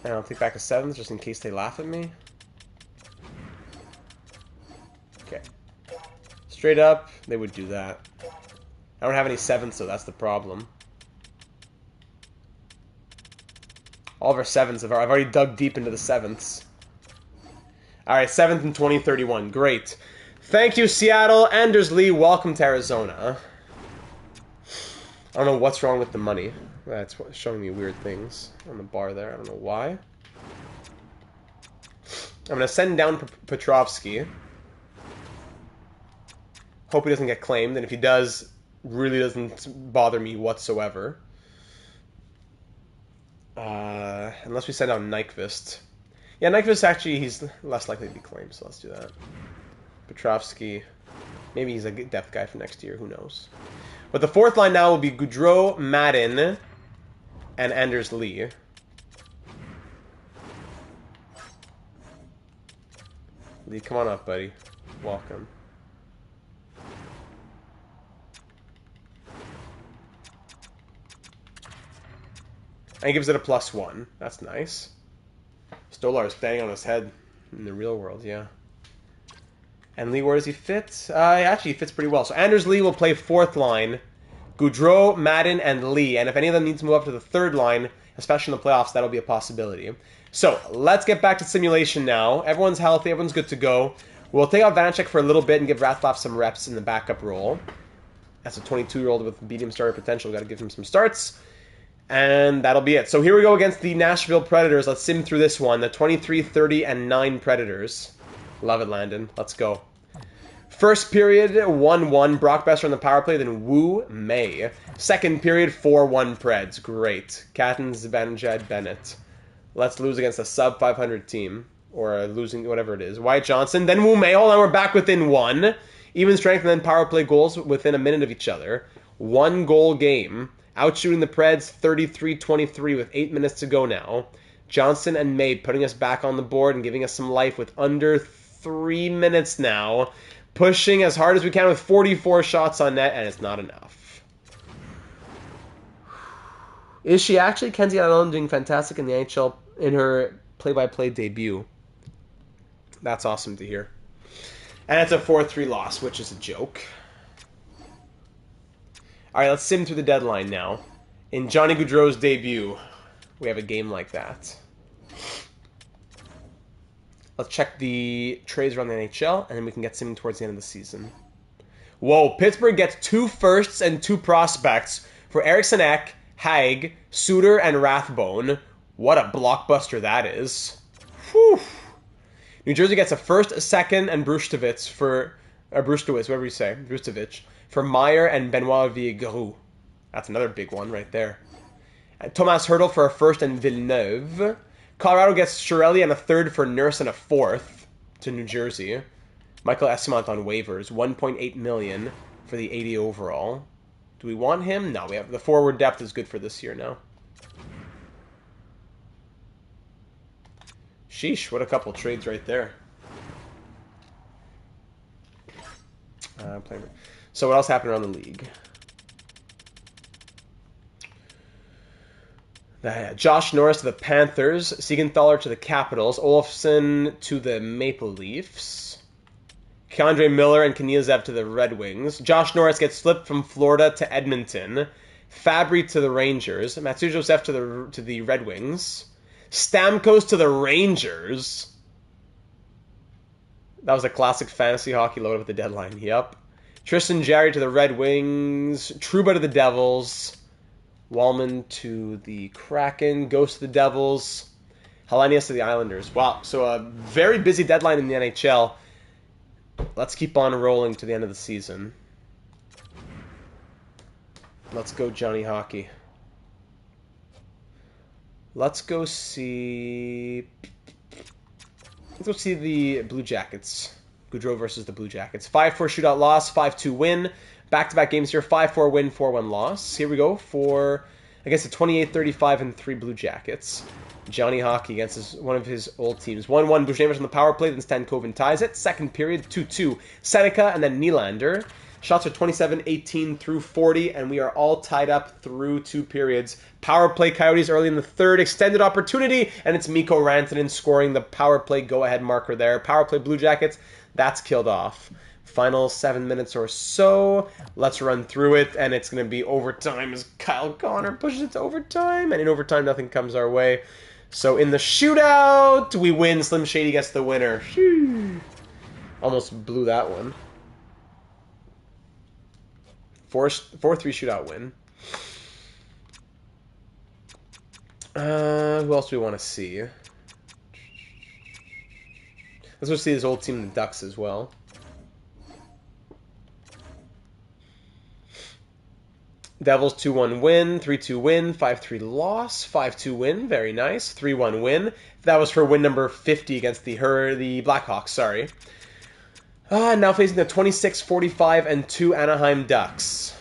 And I'll take back a 7th just in case they laugh at me. Okay. Straight up, they would do that. I don't have any 7ths, so that's the problem. All of our 7ths, I've already dug deep into the 7ths. Alright, 7th and 2031. Great. Thank you, Seattle. Anders Lee, welcome to Arizona. I don't know what's wrong with the money. That's showing me weird things on the bar there. I don't know why. I'm going to send down Petrovsky. Hope he doesn't get claimed, and if he does, really doesn't bother me whatsoever. Unless we send out Nyquist. Yeah, Nyquist actually, he's less likely to be claimed, so let's do that. Petrovsky, maybe he's a depth guy for next year, who knows. But the 4th line now will be Gaudreau, Madden, and Anders Lee. Lee, come on up, buddy. Welcome. And he gives it a +1. That's nice. Stolar's banging on his head in the real world, yeah. And Lee, where does he fit? Actually, he fits pretty well. So Anders Lee will play 4th line. Gaudreau, Madden, and Lee. And if any of them need to move up to the 3rd line, especially in the playoffs, that'll be a possibility. So, let's get back to simulation now. Everyone's healthy. Everyone's good to go. We'll take out Vanacek for a little bit and give Rathloff some reps in the backup role. That's a 22-year-old with medium starter potential. Got to give him some starts. And that'll be it. So here we go against the Nashville Predators. Let's sim through this one. The 23, 30, and 9 Predators. Love it, Landon. Let's go. First period, 1-1. Brock Besser on the power play, then Wu May. Second period, 4-1 Preds. Great. Catton, Zibanejad, Bennett. Let's lose against a sub-500 team. Or losing, whatever it is. Wyatt Johnson, then Wu May. Hold on, we're back within 1. Even strength and then power play goals within a minute of each other. 1 goal game. Outshooting the Preds 33-23 with 8 minutes to go now. Johnson and May putting us back on the board and giving us some life with under 3 minutes now. Pushing as hard as we can with 44 shots on net, and it's not enough. Is she actually? Kenzie Allen doing fantastic in the NHL in her play-by-play debut. That's awesome to hear. And it's a 4-3 loss, which is a joke. Alright, let's sim through the deadline now. In Johnny Gaudreau's debut, we have a game like that. Let's check the trades around the NHL, and then we can get simming towards the end of the season. Whoa, Pittsburgh gets 2 firsts and 2 prospects for Eriksson Ek, Haig, Suter, and Rathbone. What a blockbuster that is. Whew. New Jersey gets a first, a second, and Brustavich for... Brustavich, whatever you say. Brustavich. For Meyer and Benoit Villegroux. That's another big one right there. And Thomas Hertl for a first and Villeneuve. Colorado gets Chiarelli and a third for Nurse and a 4th to New Jersey. Michael Estimont on waivers. $1.8 million for the 80 overall. Do we want him? No, we have the forward depth is good for this year now. Sheesh, what a couple trades right there. So what else happened around the league? Josh Norris to the Panthers. Siegenthaler to the Capitals. Olofsson to the Maple Leafs. K'Andre Miller and Kniazev to the Red Wings. Josh Norris gets flipped from Florida to Edmonton. Fabry to the Rangers. Matthew Joseph to the Red Wings. Stamkos to the Rangers. That was a classic fantasy hockey load up at the deadline. Yep. Tristan Jarry to the Red Wings. Trouba to the Devils. Wallman to the Kraken. Goes to the Devils. Hellenius to the Islanders. Wow, so a very busy deadline in the NHL. Let's keep on rolling to the end of the season. Let's go Johnny Hockey. Let's go see the Blue Jackets. Goudreau versus the Blue Jackets. 5-4 shootout loss, 5-2 win. Back-to-back games here, 5-4 win, 4-1 loss. Here we go for, against the 28-35-3 Blue Jackets. Johnny Hockey against one of his old teams. 1-1 Buchnevich on the power play, then Stankoven ties it. Second period, 2-2 Seneca and then Nylander. Shots are 27-18 through 40, and we are all tied up through 2 periods. Power play Coyotes early in the third, extended opportunity, and it's Mikko Rantanen scoring the power play go-ahead marker there. Power play Blue Jackets, that's killed off. Final 7 minutes or so. Let's run through it, and it's going to be overtime as Kyle Connor pushes it to overtime, and in overtime nothing comes our way. So in the shootout, we win. Slim Shady gets the winner. Whew. Almost blew that one. 4-3 shootout win. Who else do we want to see? Let's go see his old team, the Ducks, as well. Devils 2-1 win, 3-2 win, 5-3 loss, 5-2 win, very nice, 3-1 win. That was for win number 50 against the Blackhawks, sorry. Now facing the 26-45-2 Anaheim Ducks.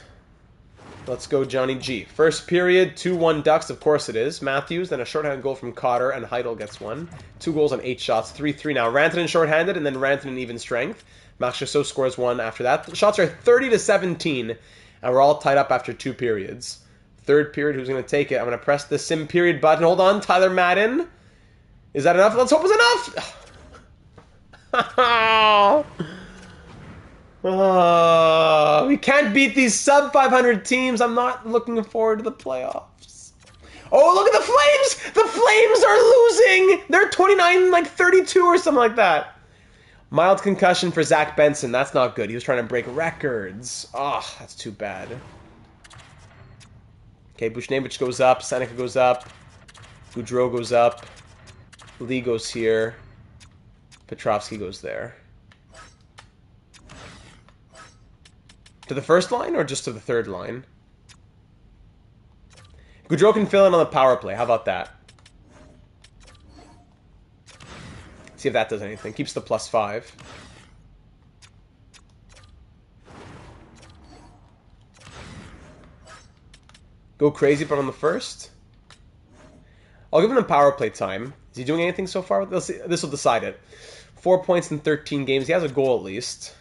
Let's go Johnny G. First period, 2-1 Ducks, of course it is. Matthews, then a shorthanded goal from Cotter, and Heidel gets one. 2 goals on 8 shots, 3-3 now. Rantanen shorthanded, and then Rantanen even strength. Max Chassot scores 1 after that. The shots are 30-17, and we're all tied up after 2 periods. Third period, who's going to take it? I'm going to press the sim period button. Hold on, Tyler Madden. Is that enough? Let's hope it's enough! We can't beat these sub-500 teams. I'm not looking forward to the playoffs. Oh, look at the Flames! The Flames are losing! They're 29-32 or something like that. Mild concussion for Zach Benson. That's not good. He was trying to break records. Oh, that's too bad. Okay, Buchnevich goes up. Seneca goes up. Goudreau goes up. Lee goes here. Petrovsky goes there. To the first line or just to the third line? Goudreau can fill in on the power play. How about that? See if that does anything. Keeps the +5. Go crazy, but on the first? I'll give him the power play time. Is he doing anything so far? This will decide it. 4 points in 13 games. He has a goal at least.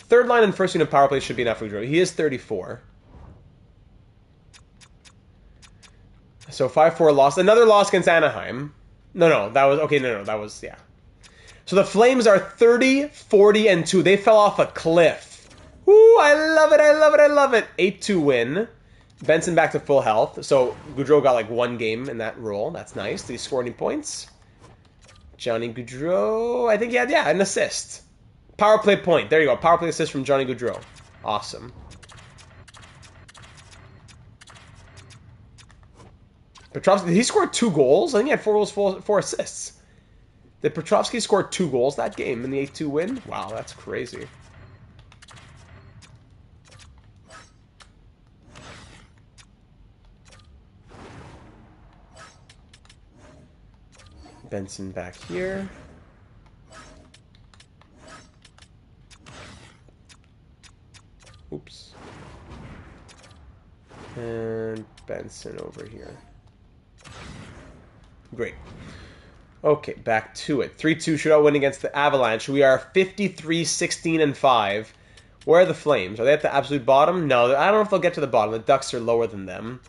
Third line and first unit power play should be enough for Goudreau. He is 34. So 5-4 loss. Another loss against Anaheim. No, that was... Okay, no, that was... Yeah. So the Flames are 30-40-2. They fell off a cliff. Ooh, I love it, I love it, I love it. 8-2 win. Benson back to full health. So Goudreau got like 1 game in that role. That's nice. Did he score any points? Johnny Goudreau, I think he had, yeah, an assist. Power play point. There you go. Power play assist from Johnny Goudreau. Awesome. Petrovsky, did he score 2 goals? I think he had 4 goals, 4 assists. Did Petrovsky score 2 goals that game in the 8-2 win? Wow, that's crazy. Benson back here. Oops. And Benson over here. Great. Okay, back to it. 3-2 shootout win against the Avalanche. We are 53-16-5. Where are the Flames? Are they at the absolute bottom? No, I don't know if they'll get to the bottom. The Ducks are lower than them.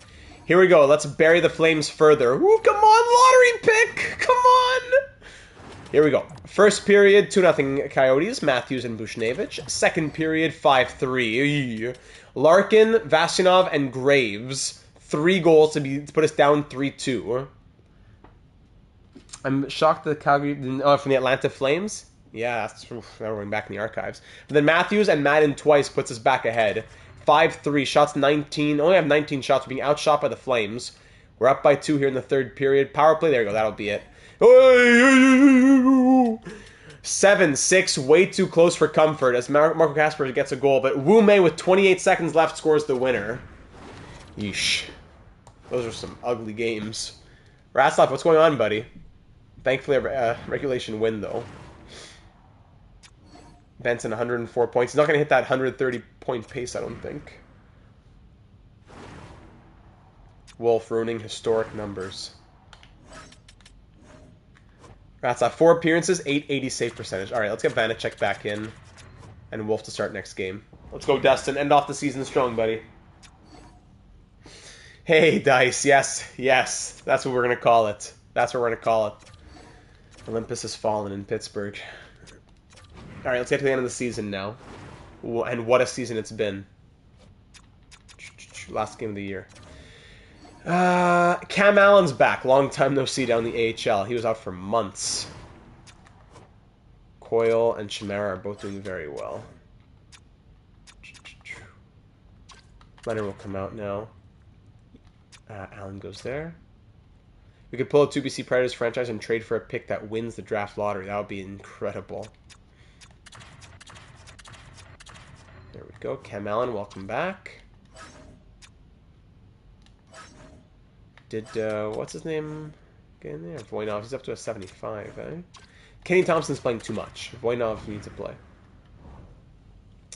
Here we go. Let's bury the Flames further. Ooh, come on, lottery pick! Come on! Here we go. First period, 2-0 Coyotes. Matthews and Buchnevich. Second period, 5-3. Larkin, Vasinov, and Graves. 3 goals to put us down 3-2. I'm shocked that Calgary didn't... Oh, from the Atlanta Flames? Yeah, that's now we're going back in the archives. But then Matthews and Madden twice puts us back ahead. 5-3. Shots 19. Only have 19 shots. We're being outshot by the Flames. We're up by 2 here in the third period. Power play. There you go. That'll be it. 7-6. Way too close for comfort as Marco Kasper gets a goal. But Wu Mei with 28 seconds left scores the winner. Yeesh. Those are some ugly games. Ratzlaff, what's going on, buddy? Thankfully, a regulation win, though. Benson, 104 points. He's not going to hit that 130-point pace, I don't think. Wolf ruining historic numbers. Ratzlaff, 4 appearances, 880 save percentage. All right, let's get Vanacek back in. And Wolf to start next game. Let's go, Dustin. End off the season strong, buddy. Hey, Dice. Yes, yes. That's what we're going to call it. That's what we're going to call it. Olympus has fallen in Pittsburgh. All right, let's get to the end of the season now. And what a season it's been. Last game of the year. Cam Allen's back. Long time no see down the AHL. He was out for months. Coyle and Chimera are both doing very well. Leonard will come out now. Allen goes there. We could pull a 2BC Predators franchise and trade for a pick that wins the draft lottery. That would be incredible. There we go. Cam Allen, welcome back. Did, what's his name get in there? Voinov, he's up to a 75, eh? Kenny Thompson's playing too much. Voinov needs to play.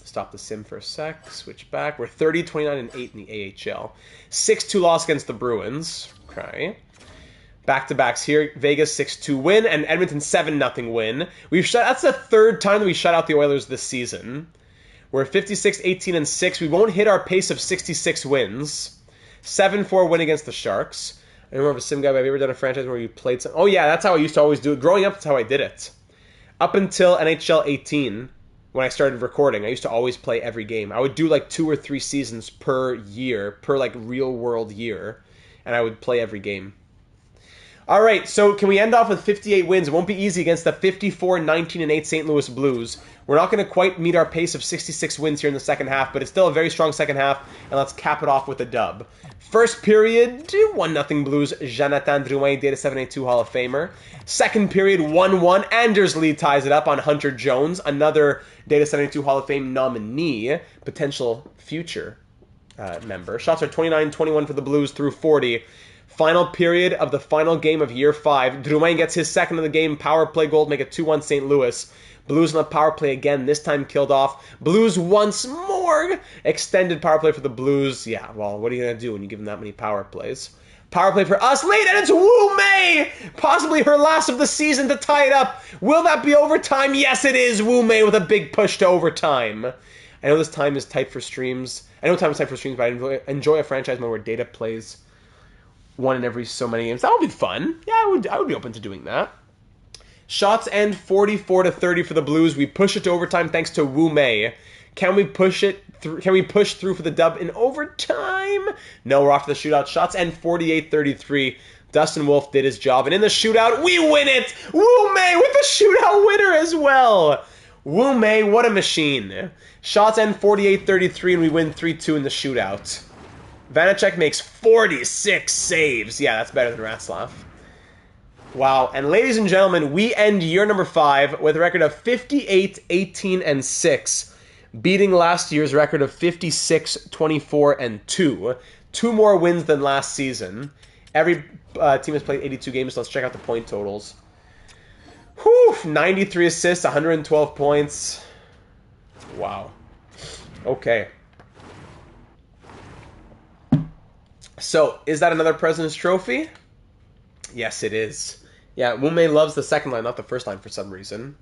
Stop the sim for a sec. Switch back. We're 30, 29, and 8 in the AHL. 6-2 loss against the Bruins. Okay. Back-to-backs here. Vegas 6-2 win and Edmonton 7-0 win. That's the third time that we shut out the Oilers this season. We're 56, 18, and 6. We won't hit our pace of 66 wins. 7-4 win against the Sharks. I remember a sim guy. Have you ever done a franchise where you played some? Oh yeah, that's how I used to always do it. Growing up, that's how I did it. Up until NHL 18, when I started recording, I used to always play every game. I would do like 2 or 3 seasons per year, per like real world year, and I would play every game. All right, so can we end off with 58 wins? It won't be easy against the 54, 19, and 8 St. Louis Blues. We're not going to quite meet our pace of 66 wins here in the second half, but it's still a very strong second half, and let's cap it off with a dub. First period, 1-0 Blues, Jonathan Drouin, Data 782 Hall of Famer. Second period, 1-1, Anders Lee ties it up on Hunter Jones, another Data 782 Hall of Fame nominee, potential future member. Shots are 29-21 for the Blues through 40. Final period of the final game of Year 5. Drouin gets his second of the game. Power play goal to make it 2-1 St. Louis. Blues on the power play again, this time killed off. Blues once more. Extended power play for the Blues. Yeah, well, what are you going to do when you give them that many power plays? Power play for us late, and it's Wu Mei! Possibly her last of the season to tie it up. Will that be overtime? Yes, it is. Wu Mei with a big push to overtime. I know this time is tight for streams. But I enjoy a franchise mode where Data plays one in every so many games. That would be fun. Yeah, I would be open to doing that. Shots end 44-30 for the Blues. We push it to overtime thanks to Wu Mei. Can we push it through? Can we push through for the dub in overtime? No, we're off to the shootout. Shots end 48-33. Dustin Wolf did his job, and in the shootout, we win it. Wu Mei with the shootout winner as well. Wu Mei, what a machine. Shots end 48-33, and we win 3-2 in the shootout. Vanacek makes 46 saves. Yeah, that's better than Ratzlaff. Wow. And ladies and gentlemen, we end year number 5 with a record of 58, 18, and 6, beating last year's record of 56, 24, and 2. 2 more wins than last season. Every team has played 82 games, so let's check out the point totals. Whew, 93 assists, 112 points. Wow. Okay. So, is that another President's Trophy? Yes, it is. Yeah, Wu Mei loves the second line, not the first line for some reason.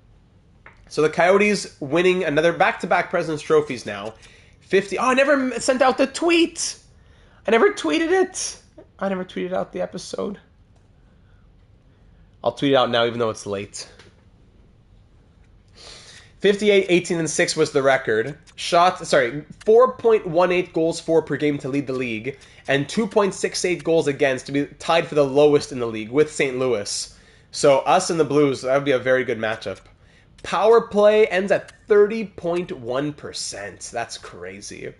So the Coyotes winning another back-to-back President's Trophies now. 50. Oh, I never sent out the tweet. I never tweeted it. I never tweeted out the episode. I'll tweet it out now even though it's late. 58, 18, and 6 was the record. 4.18 goals for per game to lead the league, and 2.68 goals against to be tied for the lowest in the league with St. Louis. So us and the Blues, that would be a very good matchup. Power play ends at 30.1%. That's crazy.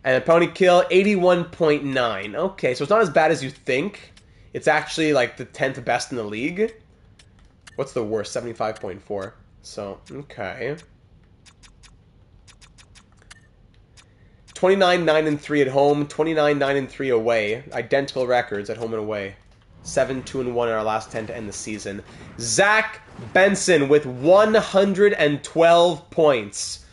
And penalty kill, 81.9. Okay, so it's not as bad as you think. It's actually like the 10th best in the league. What's the worst? 75.4. So, okay. 29, 9, and 3 at home. 29, 9, and 3 away. Identical records at home and away. 7, 2, and 1 in our last 10 to end the season. Zach Benson with 112 points.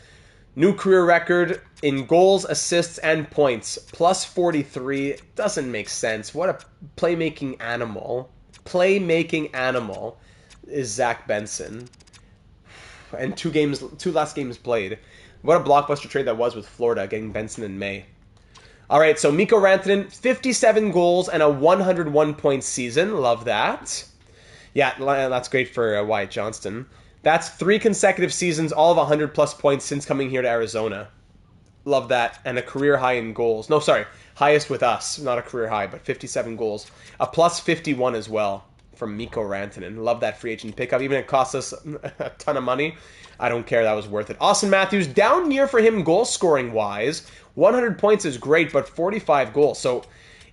New career record in goals, assists, and points. Plus 43. Doesn't make sense. What a playmaking animal. Playmaking animal is Zach Benson. And two last games played. What a blockbuster trade that was with Florida, getting Benson in May. All right, so Mikko Rantanen, 57 goals and a 101-point season. Love that. Yeah, that's great for Wyatt Johnston. That's 3 consecutive seasons, all of 100-plus points since coming here to Arizona. Love that. And a career high in goals. No, sorry, highest with us. Not a career high, but 57 goals. A plus 51 as well from Mikko Rantanen. Love that free agent pickup. Even if it cost us a ton of money, I don't care. That was worth it. Austin Matthews, down near for him goal-scoring-wise. 100 points is great, but 45 goals. So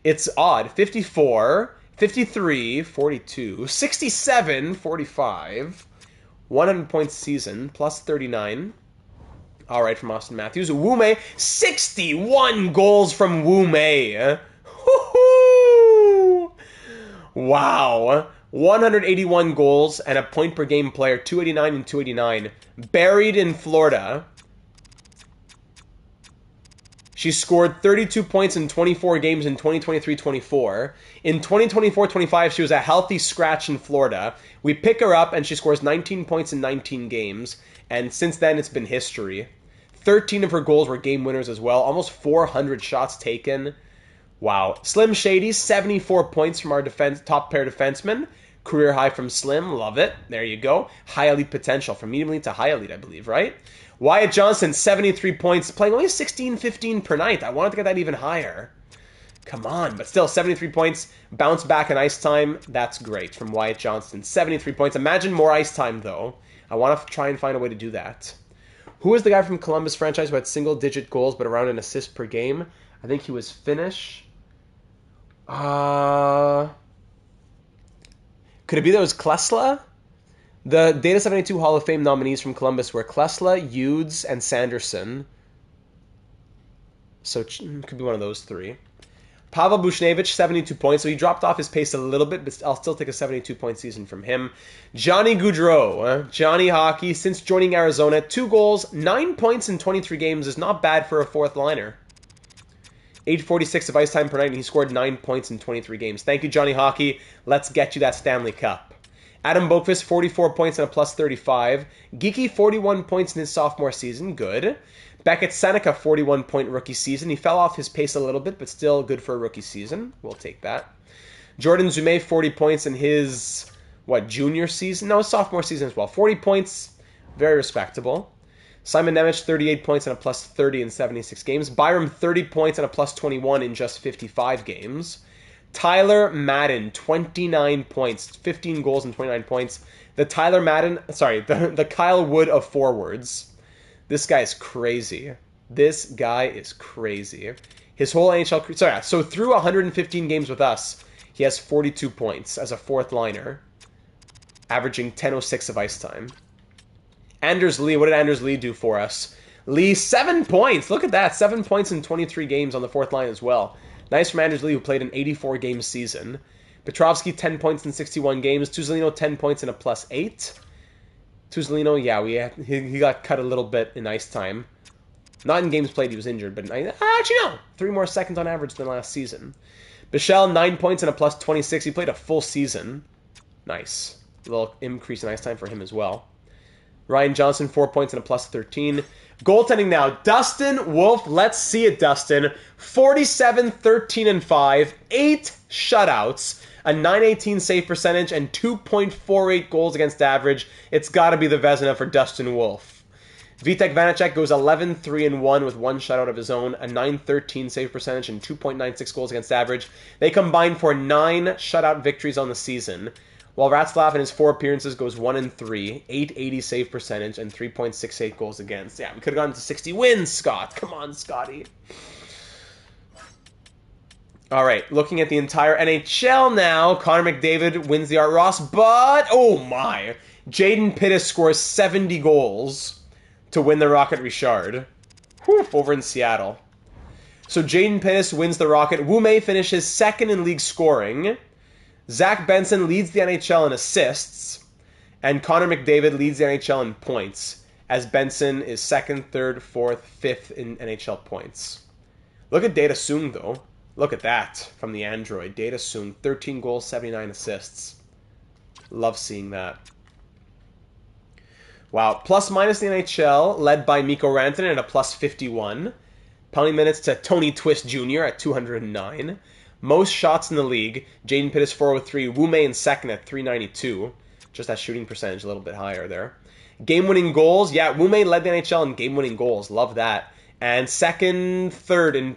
it's odd. 54, 53, 42, 67, 45. 100 points season, plus 39. All right, from Austin Matthews. Wume, 61 goals from Wume. Woo-hoo! Wow. 181 goals and a point per game player, 289 and 289. Buried in Florida. She scored 32 points in 24 games in 2023-24. In 2024-25, she was a healthy scratch in Florida. We pick her up, and she scores 19 points in 19 games. And since then, it's been history. 13 of her goals were game winners as well. Almost 400 shots taken. Wow. Slim Shady, 74 points from our top pair defensemen. Career high from Slim. Love it. There you go. High elite potential. From medium elite to high elite, I believe, right? Wyatt Johnston, 73 points, playing only 16-15 per night. I wanted to get that even higher. Come on, but still, 73 points, bounce back in ice time. That's great from Wyatt Johnston. 73 points. Imagine more ice time, though. I want to try and find a way to do that. Who was the guy from Columbus franchise who had single-digit goals but around an assist per game? I think he was Finnish. Could it be that it was Klesla? The Data 72 Hall of Fame nominees from Columbus were Klesla, Hughes, and Sanderson. So it could be one of those three. Pavel Buchnevich, 72 points. So he dropped off his pace a little bit, but I'll still take a 72-point season from him. Johnny Gaudreau, Johnny Hockey, since joining Arizona, 2 goals, 9 points in 23 games is not bad for a fourth liner. 846 of ice time per night, and he scored 9 points in 23 games. Thank you, Johnny Hockey. Let's get you that Stanley Cup. Adam Boqvist, 44 points and a plus 35. Geeky, 41 points in his sophomore season. Good. Beckett Seneca, 41-point rookie season. He fell off his pace a little bit, but still good for a rookie season. We'll take that. Jordan Zume, 40 points in his, junior season? No, sophomore season as well. 40 points, very respectable. Simon Nemec, 38 points and a plus 30 in 76 games. Byram, 30 points and a plus 21 in just 55 games. Tyler Madden, 29 points, 15 goals and 29 points. The Kyle Wood of forwards. This guy is crazy. This guy is crazy. His whole NHL... So through 115 games with us, he has 42 points as a fourth liner, averaging 10:06 of ice time. Anders Lee, what did Anders Lee do for us? Lee, 7 points. Look at that. 7 points in 23 games on the fourth line as well. Nice from Anders Lee, who played an 84-game season. Petrovsky, 10 points in 61 games. Tuzolino, 10 points and a plus 8. Tuzolino, yeah, he got cut a little bit in ice time. Not in games played, he was injured, but actually no. 3 more seconds on average than last season. Bichelle, 9 points and a plus 26. He played a full season. Nice. A little increase in ice time for him as well. Ryan Johnson, 4 points and a plus 13. Goaltending now. Dustin Wolf, let's see it, Dustin. 47, 13, and 5. 8 shutouts. A .918 save percentage and 2.48 goals against average. It's got to be the Vezina for Dustin Wolf. Vitek Vanacek goes 11, 3, and 1 with 1 shutout of his own. A .913 save percentage and 2.96 goals against average. They combine for 9 shutout victories on the season. while Ratzlaff in his 4 appearances goes 1-3, 880 save percentage, and 3.68 goals against. Yeah, we could have gotten to 60 wins, Scott. Come on, Scotty. All right, looking at the entire NHL now, Connor McDavid wins the Art Ross, but, oh my, Jaden Pittis scores 70 goals to win the Rocket Richard. Whew, over in Seattle. So Jaden Pittis wins the Rocket. Wu Mei finishes second in league scoring. Zach Benson leads the NHL in assists. And Connor McDavid leads the NHL in points, as Benson is second, third, fourth, fifth in NHL points. Look at Data Sung, though. Look at that from the Android. Data Sung, 13 goals, 79 assists. Love seeing that. Wow. Plus minus the NHL, led by Mikko Rantanen at a plus 51. Penalty minutes to Tony Twist Jr. at 209. Most shots in the league, Jaden Pittis 403, Wu Mei in second at 392. Just that shooting percentage a little bit higher there. Game-winning goals, yeah, Wu Mei led the NHL in game-winning goals. Love that. And third in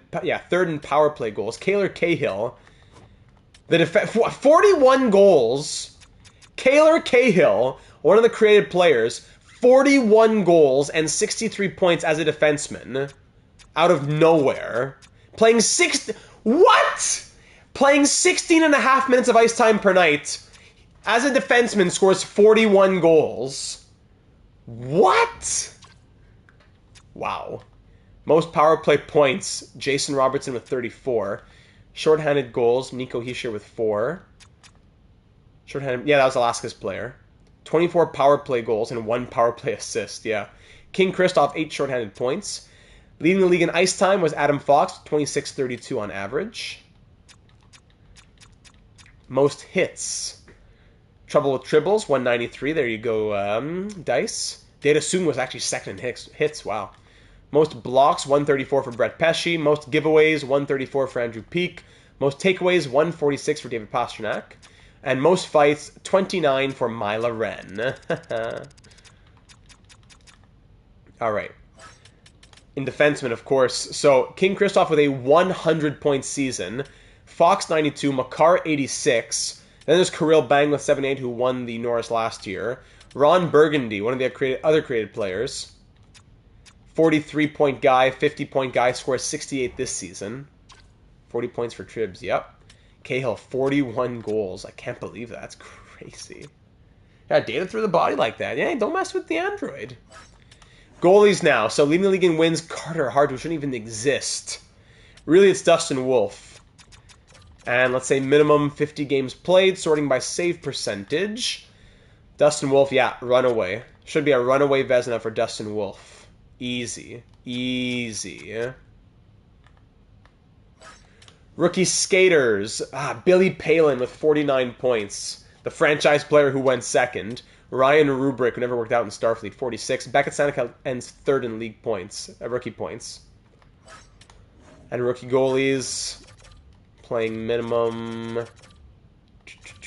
power play goals. Kaylor Cahill, 41 goals. Kaylor Cahill, one of the created players, 41 goals and 63 points as a defenseman. Out of nowhere. Playing 16 and a half minutes of ice time per night. As a defenseman, scores 41 goals. What? Wow. Most power play points, Jason Robertson with 34. Shorthanded goals, Nico Hischier with 4. Shorthanded, yeah, that was Alaska's player. 24 power play goals and 1 power play assist, yeah. King Kristoff, 8 shorthanded points. Leading the league in ice time was Adam Fox, 26.32 on average. Most hits. Trouble with Tribbles, 193. There you go, Dice. Data Sung was actually second in hits. Wow. Most blocks, 134 for Brett Pesce. Most giveaways, 134 for Andrew Peak. Most takeaways, 146 for David Pastrnak. And most fights, 29 for Mila Wren. All right. In defenseman, of course. So, King Kristoff with a 100-point season. Fox, 92. Makar, 86. Then there's Kirill Bang with 78, who won the Norris last year. Ron Burgundy, one of the other created players. 43-point guy, 50-point guy, scores 68 this season. 40 points for Tribs, yep. Cahill, 41 goals. I can't believe that. That's crazy. Yeah, data through the body like that. Yeah, don't mess with the Android. Goalies now. So leading the league in wins, Carter Hart, who shouldn't even exist. Really, it's Dustin Wolf. And let's say minimum 50 games played, sorting by save percentage. Dustin Wolf, yeah, runaway. Should be a runaway Vezina for Dustin Wolf. Easy. Easy. Rookie skaters. Billy Palin with 49 points. The franchise player who went second. Ryan Rubrick, who never worked out in Starfleet, 46. Beckett Stanek ends third in league points, rookie points. And rookie goalies playing minimum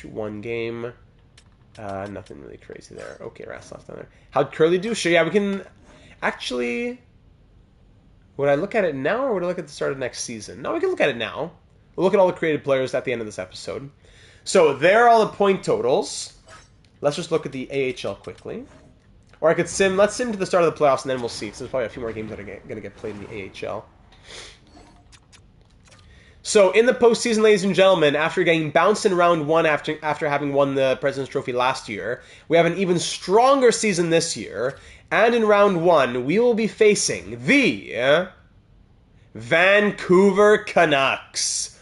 1 game. Nothing really crazy there. Okay, Raslov down there. How'd Curly do? Sure, yeah, we can... Actually, would I look at it now or would I look at the start of next season? No, we can look at it now. We'll look at all the created players at the end of this episode. So there are all the point totals. Let's just look at the AHL quickly. Or I could let's sim to the start of the playoffs and then we'll see. So there's probably a few more games that are going to get played in the AHL. So in the postseason, ladies and gentlemen, after getting bounced in round 1 after having won the President's Trophy last year, we have an even stronger season this year. And in round 1, we will be facing the Vancouver Canucks.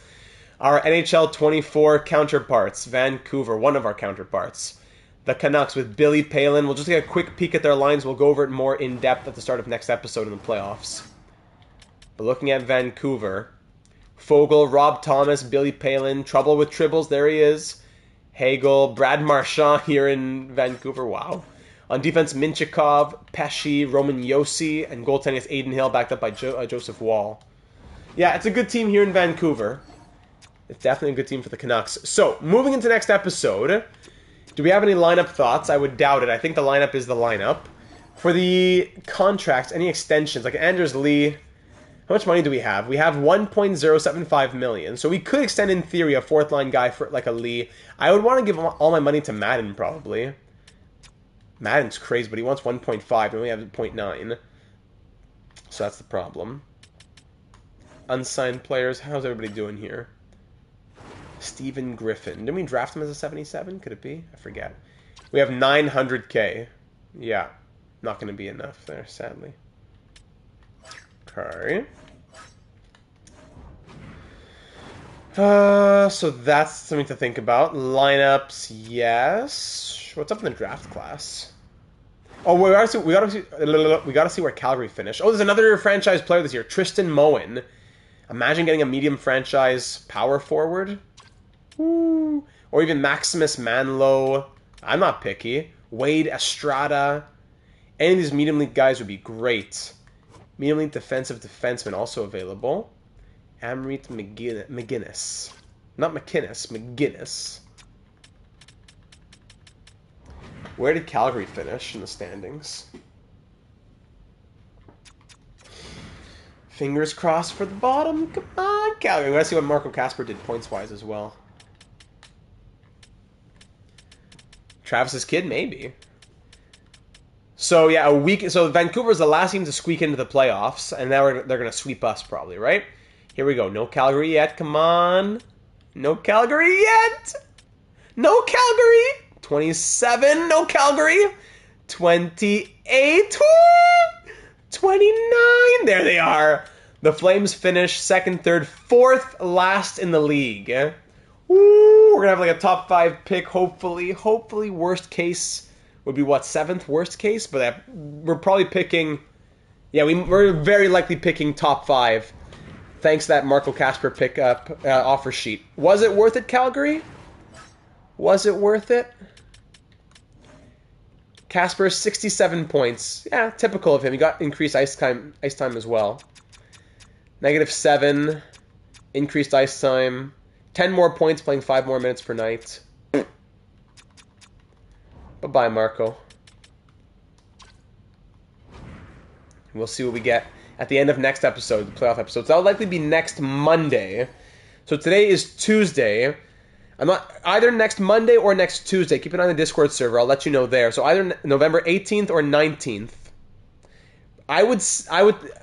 Our NHL 24 counterparts. Vancouver, one of our counterparts. The Canucks with Billy Palin. We'll just take a quick peek at their lines. We'll go over it more in depth at the start of next episode in the playoffs. But looking at Vancouver, Fogle, Rob Thomas, Billy Palin, trouble with Tribbles, there he is. Hagel, Brad Marchand here in Vancouver, wow. On defense, Minchikov, Pesce, Roman Yossi, and goaltending is Aiden Hill, backed up by Joseph Wall. Yeah, it's a good team here in Vancouver. It's definitely a good team for the Canucks. So, moving into next episode, do we have any lineup thoughts? I would doubt it. I think the lineup is the lineup. For the contracts, any extensions, like Anders Lee, How much money do we have? We have 1.075 million. So we could extend, in theory, a fourth line guy for like a Lee. I would want to give all my money to Madden, probably. Madden's crazy, but he wants 1.5, and we only have 0.9. So that's the problem. Unsigned players. How's everybody doing here? Stephen Griffin. Didn't we draft him as a 77? Could it be? I forget. We have 900k. Yeah. Not going to be enough there, sadly. Okay. So that's something to think about. Lineups, yes. What's up in the draft class? Oh, we gotta see where Calgary finished. Oh, there's another franchise player this year, Tristan Moen. Imagine getting a medium franchise power forward. Woo. Or even Maximus Manlow. I'm not picky. Wade Estrada. Any of these medium league guys would be great. Medium league defensive defenseman also available. Amrit McGinnis. Not McInnes, McGinnis. Where did Calgary finish in the standings? Fingers crossed for the bottom. Come on, Calgary. We gotta see what Marco Kasper did points-wise as well. Travis's kid, maybe. So yeah, a week. So Vancouver's the last team to squeak into the playoffs, and now they're gonna sweep us probably, right? Here we go. No Calgary yet. Come on. No Calgary yet. No Calgary. 27. No Calgary. 28. 29. There they are. The Flames finish second, third, fourth last in the league. Woo, we're gonna have like a top 5 pick. Hopefully, worst case would be what, 7th worst case, but we're probably picking. Yeah, we're very likely picking top 5. Thanks to that Marco Kasper pickup offer sheet. Was it worth it, Calgary? Was it worth it? Kasper, 67 points. Yeah, typical of him. He got increased ice time as well. -7, increased ice time. 10 more points, playing 5 more minutes per night. Bye-bye, Marco. We'll see what we get at the end of next episode, the playoff episode. So that'll likely be next Monday. So today is Tuesday. I'm not either next Monday or next Tuesday. Keep an eye on the Discord server. I'll let you know there. So either November 18th or 19th. I would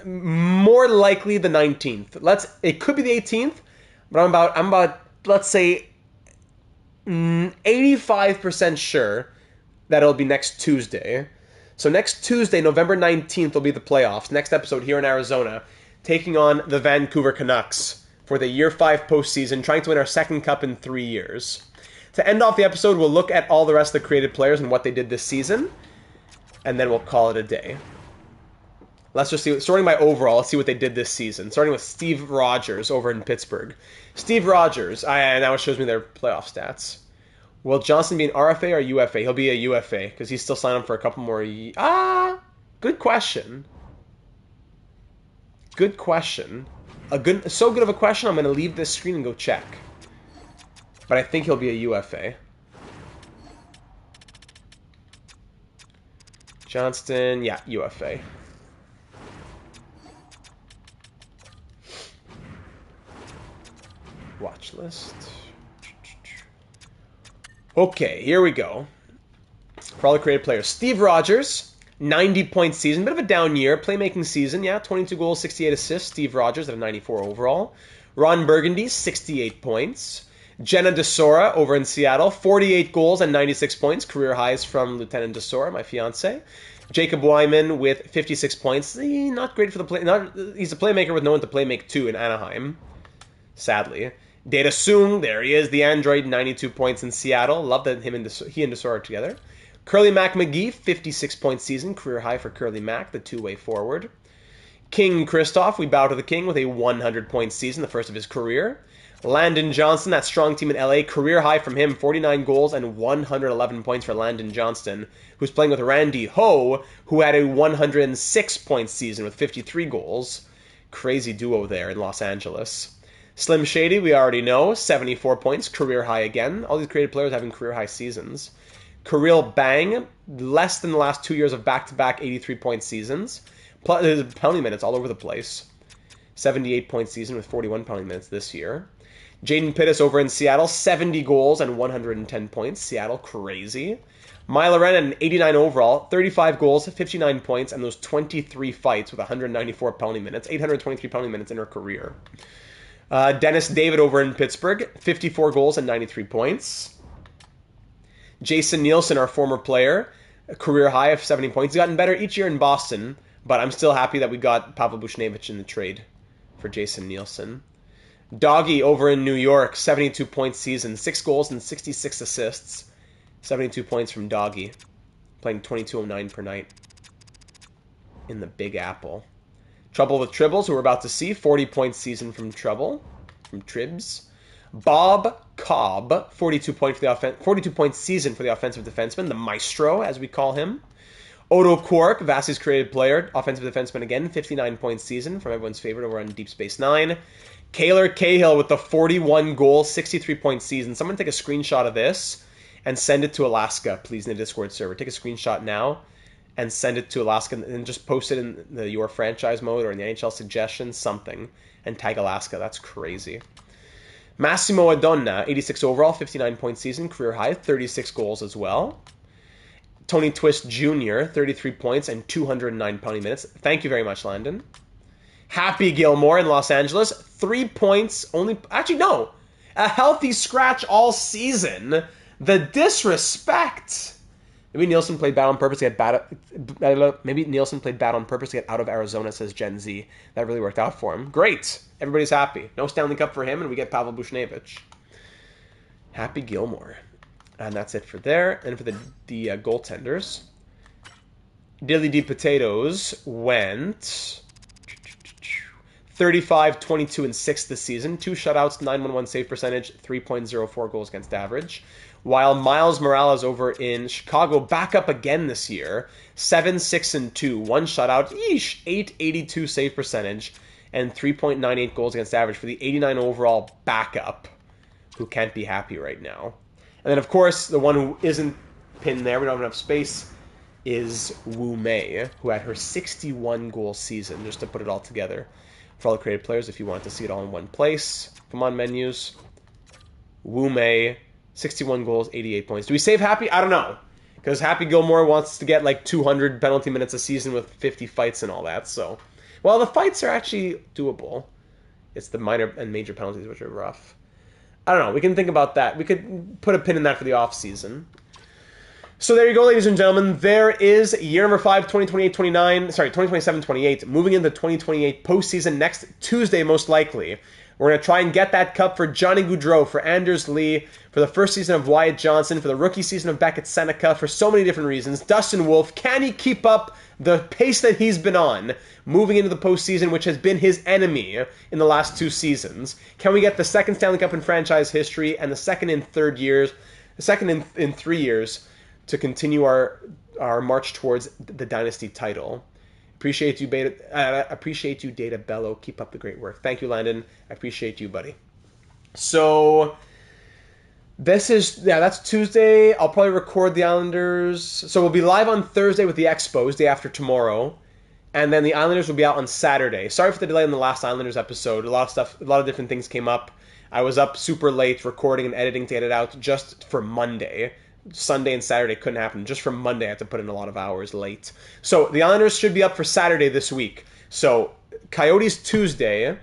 more likely the 19th. It could be the 18th, but I'm about let's say 85% sure that it'll be next Tuesday. So next Tuesday, November 19th, will be the playoffs. Next episode here in Arizona, taking on the Vancouver Canucks for the Year 5 postseason, trying to win our second cup in 3 years. To end off the episode, we'll look at all the rest of the created players and what they did this season, and then we'll call it a day. Let's just see, starting by overall, let's see what they did this season. Starting with Steve Rogers over in Pittsburgh. Steve Rogers, now it shows me their playoff stats. Will Johnson be an RFA or UFA? He'll be a UFA because he's still signed up for a couple more years. Good question. Good question. So good of a question, I'm going to leave this screen and go check. But I think he'll be a UFA. Johnston, yeah, UFA. Watch list. Okay, here we go. For all the creative players. Steve Rogers, 90-point season. Bit of a down year. Playmaking season, yeah. 22 goals, 68 assists. Steve Rogers at a 94 overall. Ron Burgundy, 68 points. Jenna Desora over in Seattle, 48 goals and 96 points. Career highs from Lieutenant Desora, my fiance. Jacob Wyman with 56 points. Not great for the play. He's a playmaker with no one to play make to in Anaheim. Sadly. Data Soong, there he is, the android, 92 points in Seattle. Love that he and Desora are together. Curly Mac McGee, 56-point season, career high for Curly Mac, the two-way forward. King Kristoff, we bow to the king with a 100-point season, the first of his career. Landon Johnson, that strong team in LA, career high from him, 49 goals and 111 points for Landon Johnston, who's playing with Randy Ho, who had a 106-point season with 53 goals. Crazy duo there in Los Angeles. Slim Shady, we already know, 74 points, career high again. All these creative players having career high seasons. Kirill Bang, less than the last 2 years of back-to-back 83-point seasons. Penalty minutes all over the place. 78-point season with 41 penalty minutes this year. Jaden Pittis over in Seattle, 70 goals and 110 points. Seattle, crazy. Mila Ren at an 89 overall, 35 goals, 59 points, and those 23 fights with 194 penalty minutes, 823 penalty minutes in her career. Dennis David over in Pittsburgh, 54 goals and 93 points. Jason Nielsen, our former player, a career high of 70 points. He's gotten better each year in Boston, but I'm still happy that we got Pavel Buchnevich in the trade for Jason Nielsen. Doggy over in New York, 72-point season, 6 goals and 66 assists. 72 points from Doggy, playing 22.09 per night in the Big Apple. Trouble with Tribbles, who we're about to see, 40-point season from Trouble, from Tribs. Bob Cobb, 42-point season for the offensive defenseman, the maestro, as we call him. Odo Quark, Vasi's created player, offensive defenseman again, 59-point season from everyone's favorite over on Deep Space Nine. Kaylor Cahill with the 41-goal, 63-point season. Someone take a screenshot of this and send it to Alaska, please, in the Discord server. Take a screenshot now and send it to Alaska and just post it in the Your Franchise mode or in the NHL suggestions, something, and tag Alaska. That's crazy. Massimo Adonna, 86 overall, 59-point season, career high, 36 goals as well. Tony Twist Jr., 33 points and 209 penalty minutes. Thank you very much, Landon. Happy Gilmore in Los Angeles, 3 points, a healthy scratch all season. The disrespect. Maybe Nielsen played bad on purpose to get out of Arizona, says Gen Z. That really worked out for him. Great. Everybody's happy. No Stanley Cup for him, and we get Pavel Buchnevich. Happy Gilmore. And that's it for there. And for the goaltenders, Dilly D Potatoes went 35, 22, and 6 this season. 2 shutouts, 911 save percentage, 3.04 goals against average. While Miles Morales over in Chicago back up again this year, 7, 6, and 2. 1 shutout, 882 save percentage, and 3.98 goals against average for the 89 overall backup, who can't be happy right now. And then, of course, the one who isn't pinned there, we don't have enough space, is Wu Mei, who had her 61-goal season, just to put it all together. For all the creative players, if you want to see it all in one place, come on, menus. Wu Mei, 61 goals, 88 points. Do we save Happy? I don't know. Because Happy Gilmore wants to get like 200 penalty minutes a season with 50 fights and all that. So, well, the fights are actually doable. It's the minor and major penalties which are rough. I don't know. We can think about that. We could put a pin in that for the off season. So there you go, ladies and gentlemen. There is year number 5, 2027-28, moving into 2028 postseason next Tuesday, most likely. We're going to try and get that cup for Johnny Gaudreau, for Anders Lee, for the first season of Wyatt Johnson, for the rookie season of Beckett Seneca, for so many different reasons. Dustin Wolf, can he keep up the pace that he's been on moving into the postseason, which has been his enemy in the last 2 seasons? Can we get the second Stanley Cup in franchise history and the second in 3 years to continue our march towards the Dynasty title? Appreciate you, Data Bello. Keep up the great work. Thank you, Landon. I appreciate you, buddy. So that's Tuesday. I'll probably record the Islanders. So we'll be live on Thursday with the Expos, day after tomorrow. And then the Islanders will be out on Saturday. Sorry for the delay in the last Islanders episode. A lot of different things came up. I was up super late recording and editing to get it out just for Monday. Sunday and Saturday couldn't happen. Just for Monday, I had to put in a lot of hours late. So the Islanders should be up for Saturday this week. So Coyotes Tuesday,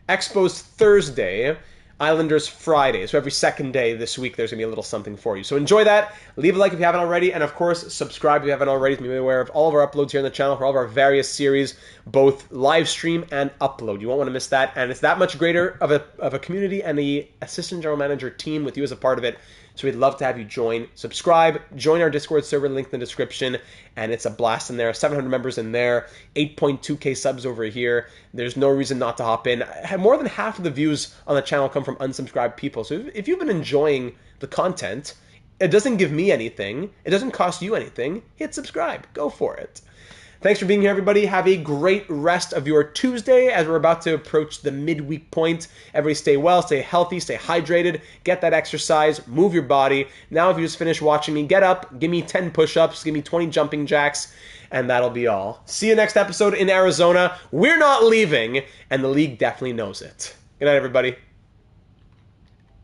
Expos Thursday, Islanders Friday. So every second day this week, there's going to be a little something for you. So enjoy that. Leave a like if you haven't already. And of course, subscribe if you haven't already. To be aware of all of our uploads here on the channel for all of our various series, both live stream and upload. You won't want to miss that. And it's that much greater of a community and the assistant general manager team with you as a part of it. So we'd love to have you join. Subscribe, join our Discord server, link in the description, and it's a blast in there. 700 members in there, 8.2k subs over here. There's no reason not to hop in. More than half of the views on the channel come from unsubscribed people. So if you've been enjoying the content, it doesn't give me anything. It doesn't cost you anything. Hit subscribe. Go for it. Thanks for being here, everybody. Have a great rest of your Tuesday as we're about to approach the midweek point. Everybody stay well, stay healthy, stay hydrated, get that exercise, move your body. Now, if you just finished watching me, get up, give me 10 push-ups, give me 20 jumping jacks, and that'll be all. See you next episode in Arizona. We're not leaving, and the league definitely knows it. Good night, everybody.